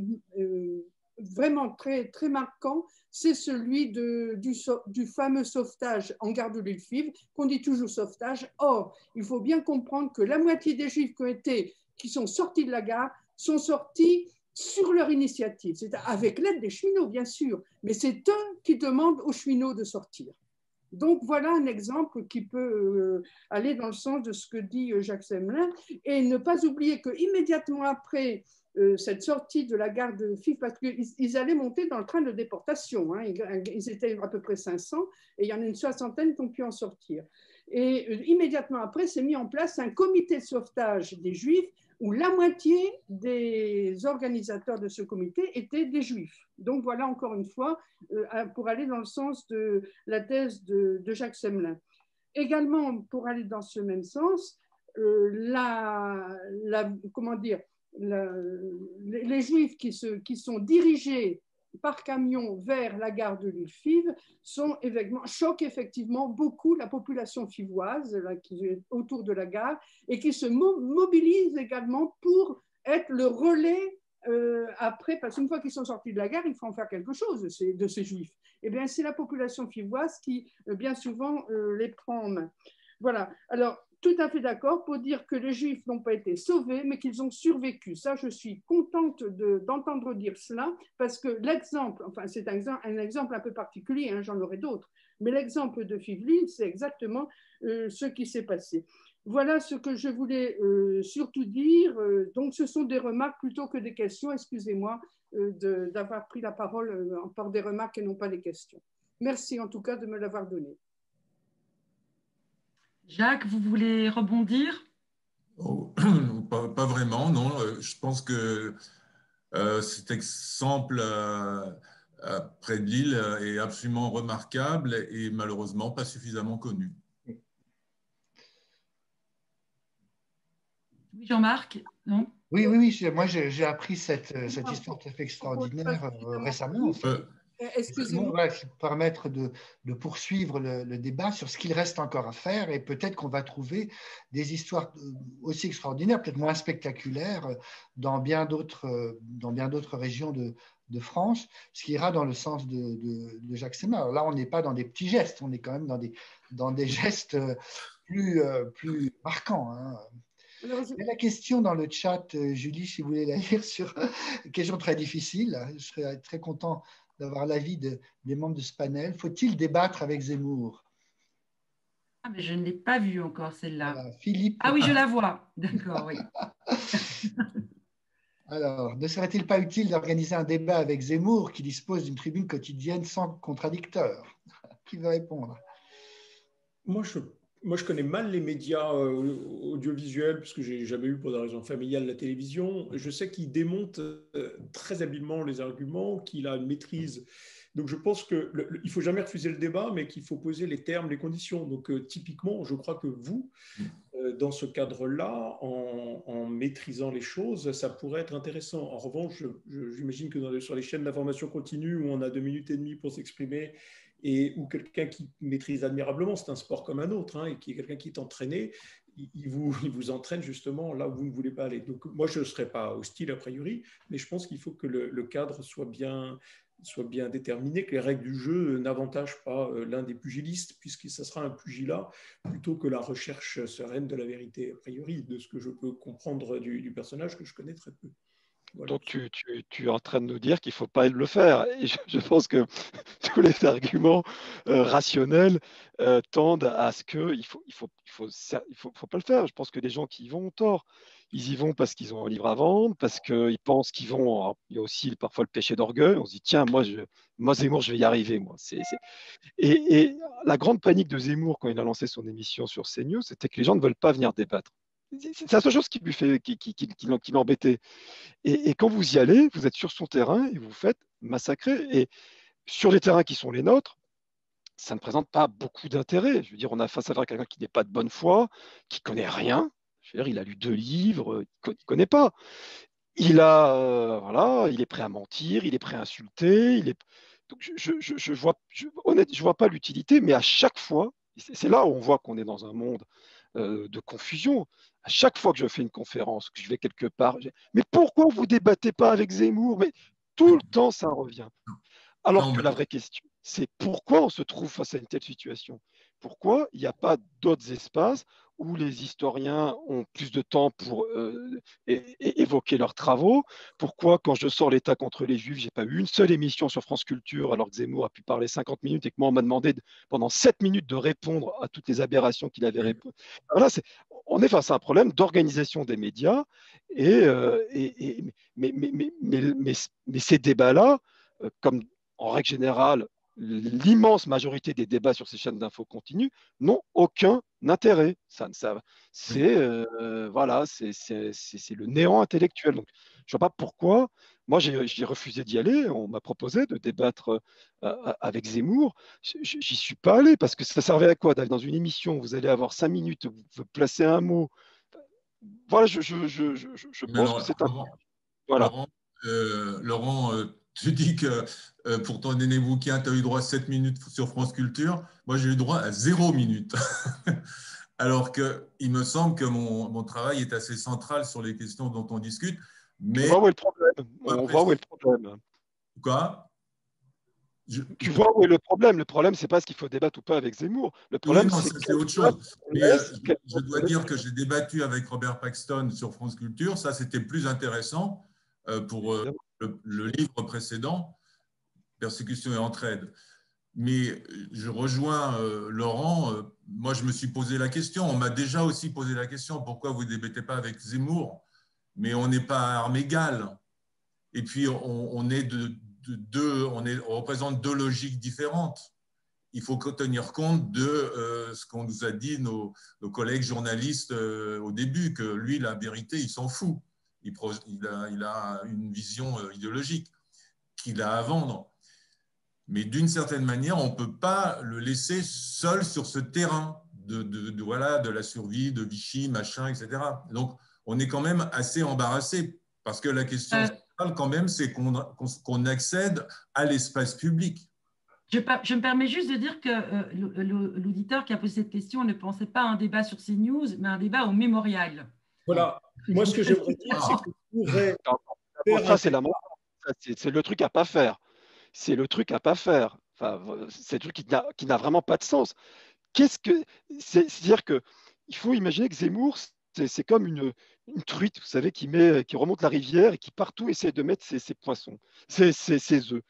vraiment très, très marquant, c'est celui du fameux sauvetage en gare de Lutfivre, qu'on dit toujours sauvetage. Or, il faut bien comprendre que la moitié des Juifs qui sont sortis de la gare sont sortis sur leur initiative, c'est avec l'aide des cheminots, bien sûr, mais c'est eux qui demandent aux cheminots de sortir. Donc, voilà un exemple qui peut aller dans le sens de ce que dit Jacques Semelin, et ne pas oublier qu'immédiatement après cette sortie de la gare de Fives, parce qu'ils allaient monter dans le train de déportation, hein, ils étaient à peu près 500, et il y en a une soixantaine qui ont pu en sortir. Et immédiatement après, s'est mis en place un comité de sauvetage des Juifs, où la moitié des organisateurs de ce comité étaient des Juifs. Donc voilà, encore une fois, pour aller dans le sens de la thèse de Jacques Semelin. Également, pour aller dans ce même sens, comment dire, les Juifs qui sont dirigés par camion vers la gare de l'île Fives choquent effectivement beaucoup la population fivoise qui est autour de la gare et qui se mobilise également pour être le relais après, parce qu'une fois qu'ils sont sortis de la gare, il faut en faire quelque chose de ces Juifs. Eh bien, c'est la population fivoise qui, bien souvent, les prend en main. Voilà. Alors, tout à fait d'accord pour dire que les Juifs n'ont pas été sauvés, mais qu'ils ont survécu. Ça, je suis contente d'entendre dire cela, parce que l'exemple, enfin, c'est un exemple un peu particulier, hein, j'en aurai d'autres, mais l'exemple de Fives-Lille, c'est exactement ce qui s'est passé. Voilà ce que je voulais surtout dire. Donc, ce sont des remarques plutôt que des questions. Excusez-moi d'avoir pris la parole par des remarques et non pas des questions. Merci en tout cas de me l'avoir donné. Jacques, vous voulez rebondir? Oh, pas vraiment, non. Je pense que cet exemple près de Lille est absolument remarquable et malheureusement pas suffisamment connu. Oui, Jean-Marc, non? Oui, moi j'ai appris cette histoire tout à fait extraordinaire récemment. En fait. Excusez-moi. Voilà, qui permettre de poursuivre le débat sur ce qu'il reste encore à faire et peut-être qu'on va trouver des histoires aussi extraordinaires, peut-être moins spectaculaires dans bien d'autres régions de France, ce qui ira dans le sens de Jacques Semelin. Alors là, on n'est pas dans des petits gestes, on est quand même dans des gestes plus marquants. Hein. Il y a la question dans le chat, Julie, si vous voulez la lire, sur une question très difficile. Je serais très content d'avoir l'avis des membres de ce panel. Faut-il débattre avec Zemmour? Ah, mais je ne l'ai pas vue encore, celle-là. Voilà, Philippe. Ah oui, je la vois. D'accord, oui. Alors, ne serait-il pas utile d'organiser un débat avec Zemmour qui dispose d'une tribune quotidienne sans contradicteur? Qui veut répondre? Moi, je connais mal les médias audiovisuels, parce que je n'ai jamais eu, pour des raisons familiales, la télévision. Je sais qu'il démonte très habilement les arguments, qu'il a une maîtrise. Donc, je pense qu'il ne faut jamais refuser le débat, mais qu'il faut poser les termes, les conditions. Donc, typiquement, je crois que vous, dans ce cadre-là, en maîtrisant les choses, ça pourrait être intéressant. En revanche, j'imagine que sur les chaînes d'information continue, où on a 2 minutes et demie pour s'exprimer, et où quelqu'un qui maîtrise admirablement, c'est un sport comme un autre, hein, et qui est quelqu'un qui est entraîné, il vous entraîne justement là où vous ne voulez pas aller. Donc moi, je ne serais pas hostile a priori, mais je pense qu'il faut que le cadre soit bien déterminé, que les règles du jeu n'avantagent pas l'un des pugilistes, puisque ça sera un pugilat plutôt que la recherche sereine de la vérité, a priori, de ce que je peux comprendre du personnage que je connais très peu. Voilà. Donc, tu es en train de nous dire qu'il ne faut pas le faire. Et je pense que tous les arguments rationnels tendent à ce qu'il ne faut pas le faire. Je pense que les gens qui y vont ont tort. Ils y vont parce qu'ils ont un livre à vendre, parce qu'ils pensent qu'ils vont. Alors, il y a aussi parfois le péché d'orgueil. On se dit, tiens, moi Zemmour, je vais y arriver. Moi. Et la grande panique de Zemmour quand il a lancé son émission sur CNews, c'était que les gens ne veulent pas venir débattre. C'est la seule chose qui l'embêtait. Et quand vous y allez, vous êtes sur son terrain et vous vous faites massacrer. Et sur les terrains qui sont les nôtres, ça ne présente pas beaucoup d'intérêt. Je veux dire, on a face à quelqu'un qui n'est pas de bonne foi, qui ne connaît rien. Je veux dire, il a lu 2 livres, il ne connaît pas. Il est prêt à mentir, il est prêt à insulter. Donc je vois pas l'utilité, mais à chaque fois, c'est là où on voit qu'on est dans un monde de confusion. À chaque fois que je fais une conférence, que je vais quelque part, mais pourquoi vous ne débattez pas avec Zemmour? Mais tout le temps, ça revient. Alors que la vraie question, c'est pourquoi on se trouve face à une telle situation? Pourquoi il n'y a pas d'autres espaces où les historiens ont plus de temps pour évoqué leurs travaux. Pourquoi, quand je sors l'État contre les Juifs, je n'ai pas eu une seule émission sur France Culture, alors que Zemmour a pu parler 50 minutes et que moi, on m'a demandé pendant 7 minutes de répondre à toutes les aberrations qu'il avait répondu. Voilà, on est face à un problème d'organisation des médias, mais ces débats-là, comme en règle générale, l'immense majorité des débats sur ces chaînes d'infos continues n'ont aucun intérêt. Voilà, c'est le néant intellectuel. Donc, je ne vois pas pourquoi. Moi, j'ai refusé d'y aller. On m'a proposé de débattre avec Zemmour. J'y suis pas allé parce que ça servait à quoi d'aller dans une émission où vous allez avoir 5 minutes, vous placez un mot. Voilà, je pense que c'est un. Voilà. Laurent, tu dis que pour ton aîné bouquin, tu as eu droit à 7 minutes sur France Culture. Moi, j'ai eu droit à 0 minute. Alors qu'il me semble que mon travail est assez central sur les questions dont on discute. Mais on voit où est le problème. On voit où est le problème. Quoi? Tu vois où est le problème. Le problème, c'est pas ce qu'il faut débattre ou pas avec Zemmour. Le problème, c'est autre chose. Mais je dois dire que j'ai débattu avec Robert Paxton sur France Culture. Ça, c'était plus intéressant pour le livre précédent, Persécution et entraide. Mais je rejoins Laurent. Moi, je me suis posé la question. On m'a déjà aussi posé la question. Pourquoi vous ne débattez pas avec Zemmour? Mais on n'est pas à armes égales. Et puis, on représente deux logiques différentes. Il faut tenir compte de ce qu'on nous a dit nos collègues journalistes au début, que lui, la vérité, il s'en fout. Il a une vision idéologique qu'il a à vendre. Mais d'une certaine manière, on ne peut pas le laisser seul sur ce terrain de la survie, de Vichy, machin, etc. Donc, on est quand même assez embarrassé parce que la question centrale, quand même, c'est qu'on accède à l'espace public. Je me permets juste de dire que l'auditeur qui a posé cette question ne pensait pas à un débat sur CNews, mais un débat au mémorial. Voilà. Moi, ce que j'aimerais dire, c'est que pourrait ça, c'est le truc à pas faire. C'est le truc à pas faire. Enfin, c'est le truc qui n'a vraiment pas de sens. C'est-à-dire que il faut imaginer que Zemmour, c'est comme une truite, vous savez, qui remonte la rivière et qui partout essaie de mettre ses poissons, ses œufs.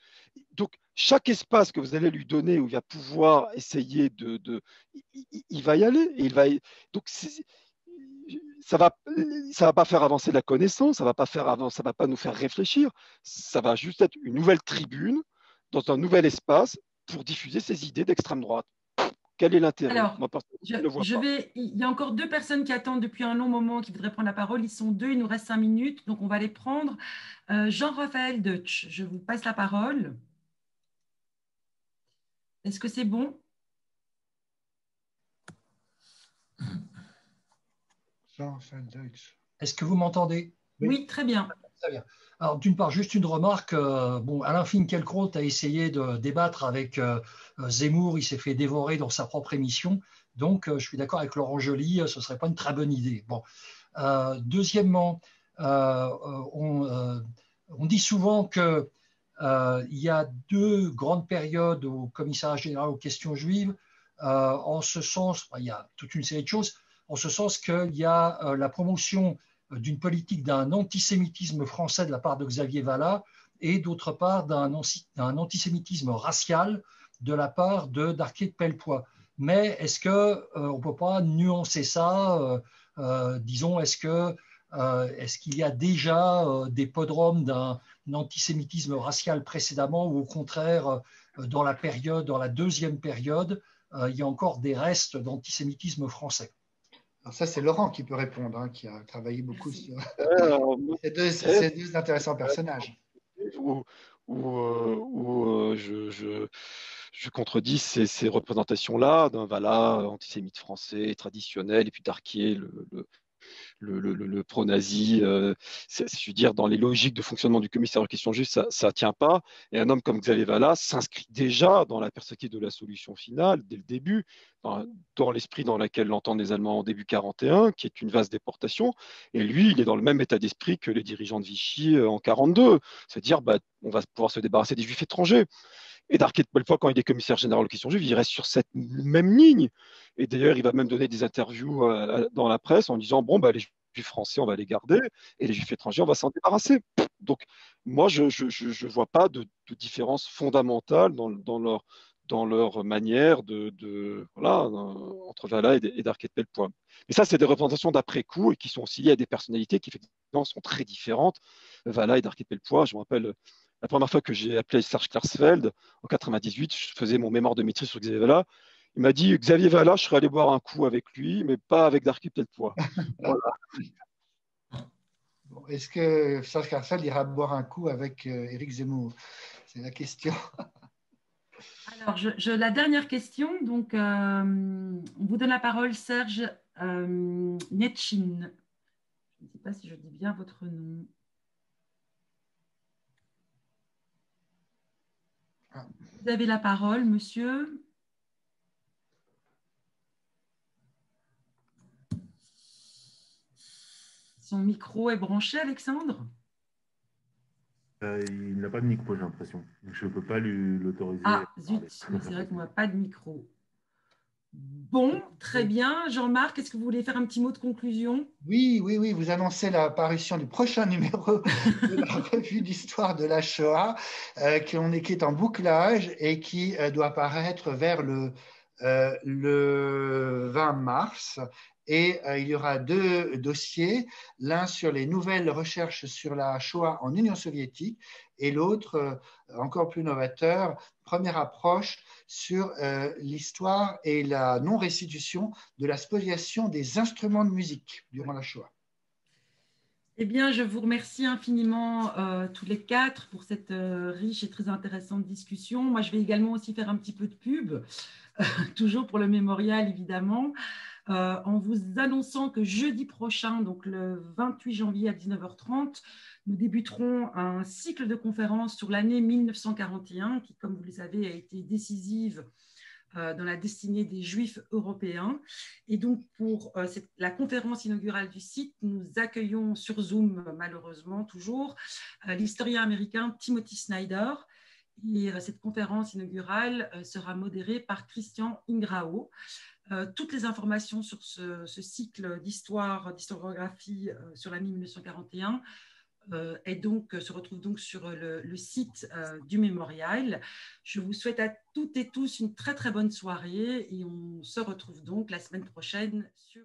Donc, chaque espace que vous allez lui donner où il va pouvoir essayer il va y aller. Et donc, ça va pas faire avancer la connaissance, ça va pas nous faire réfléchir. Ça va juste être une nouvelle tribune dans un nouvel espace pour diffuser ses idées d'extrême droite. Quel est l'intérêt? Alors, il y a encore 2 personnes qui attendent depuis un long moment, qui voudraient prendre la parole. Ils sont 2, il nous reste 5 minutes, donc on va les prendre. Jean-Raphaël Deutsch, je vous passe la parole. Est-ce que c'est bon? Jean-Raphaël Deutsch. Est-ce que vous m'entendez? Oui, très bien. Très bien. Alors, d'une part, juste une remarque. Alain Finkielkraut a essayé de débattre avec Zemmour. Il s'est fait dévorer dans sa propre émission. Donc, je suis d'accord avec Laurent Joly, ce ne serait pas une très bonne idée. Bon. Deuxièmement, on dit souvent qu'il y a 2 grandes périodes au commissariat général aux questions juives. En ce sens, il y a toute une série de choses. En ce sens qu'il y a la promotion d'une politique d'un antisémitisme français de la part de Xavier Vallat et d'autre part d'un antisémitisme racial de la part d'Arquier de Pellepoix. Mais est-ce qu'on ne peut pas nuancer ça disons, est-ce qu'il y a déjà des podromes d'un antisémitisme racial précédemment ou au contraire, dans la deuxième période, il y a encore des restes d'antisémitisme français? Alors ça, c'est Laurent qui peut répondre, qui a travaillé beaucoup sur ces 2 intéressants personnages. Je contredis ces représentations-là d'un Vallat antisémite français traditionnel et puis d'Arquier, le pro-nazi, je veux dire, dans les logiques de fonctionnement du commissaire aux questions juives, ça ne tient pas. Et un homme comme Xavier Vallat s'inscrit déjà dans la perspective de la solution finale, dès le début, dans l'esprit dans lequel l'entendent les Allemands en début 1941, qui est une vaste déportation. Et lui, il est dans le même état d'esprit que les dirigeants de Vichy en 1942, c'est-à-dire on va pouvoir se débarrasser des juifs étrangers. Et d'Arquier de Pellepoix, quand il est commissaire général aux questions juives, il reste sur cette même ligne. Et d'ailleurs, il va même donner des interviews dans la presse en disant bon, les juifs français, on va les garder, et les juifs étrangers, on va s'en débarrasser. Donc, moi, je ne vois pas de différence fondamentale dans leur manière voilà, entre Vallat et Darquet de Pellepoix. Mais ça, c'est des représentations d'après-coup et qui sont aussi liées à des personnalités qui, effectivement, sont très différentes. Vallat et Darquet de Pellepoix, je me rappelle la première fois que j'ai appelé Serge Klarsfeld, en 98, je faisais mon mémoire de maîtrise sur Xavier Vallat. Il m'a dit Xavier Vallat, je serais allé boire un coup avec lui, mais pas avec Darquet de Pellepoix. Voilà. Bon, est-ce que Serge Klarsfeld ira boire un coup avec Éric Zemmour? C'est la question. Alors, la dernière question, donc, on vous donne la parole, Serge Nietchin. Je ne sais pas si je dis bien votre nom. Vous avez la parole, monsieur. Son micro est branché, Alexandre? Il n'a pas de micro, j'ai l'impression. Je ne peux pas l'autoriser. Ah, zut, mais c'est vrai qu'on n'a pas de micro. Bon, très bien. Jean-Marc, est-ce que vous voulez faire un petit mot de conclusion? Oui, vous annoncez la parution du prochain numéro de la revue d'histoire de la Shoah, qui est en bouclage et qui doit paraître vers le 20 mars. Et il y aura 2 dossiers, l'un sur les nouvelles recherches sur la Shoah en Union soviétique et l'autre, encore plus novateur, première approche sur l'histoire et la non-restitution de la spoliation des instruments de musique durant la Shoah. Eh bien, je vous remercie infiniment tous les 4 pour cette riche et très intéressante discussion. Moi, je vais également aussi faire un petit peu de pub, toujours pour le mémorial, évidemment, en vous annonçant que jeudi prochain, donc le 28 janvier à 19h30, nous débuterons un cycle de conférences sur l'année 1941, qui, comme vous le savez, a été décisive dans la destinée des Juifs européens. Et donc, pour la conférence inaugurale du site, nous accueillons sur Zoom, malheureusement, toujours, l'historien américain Timothy Snyder. Et cette conférence inaugurale sera modérée par Christian Ingrao. Toutes les informations sur ce cycle d'historiographie sur l'année 1941 se retrouve donc sur le site du mémorial. Je vous souhaite à toutes et tous une très très bonne soirée et on se retrouve donc la semaine prochaine sur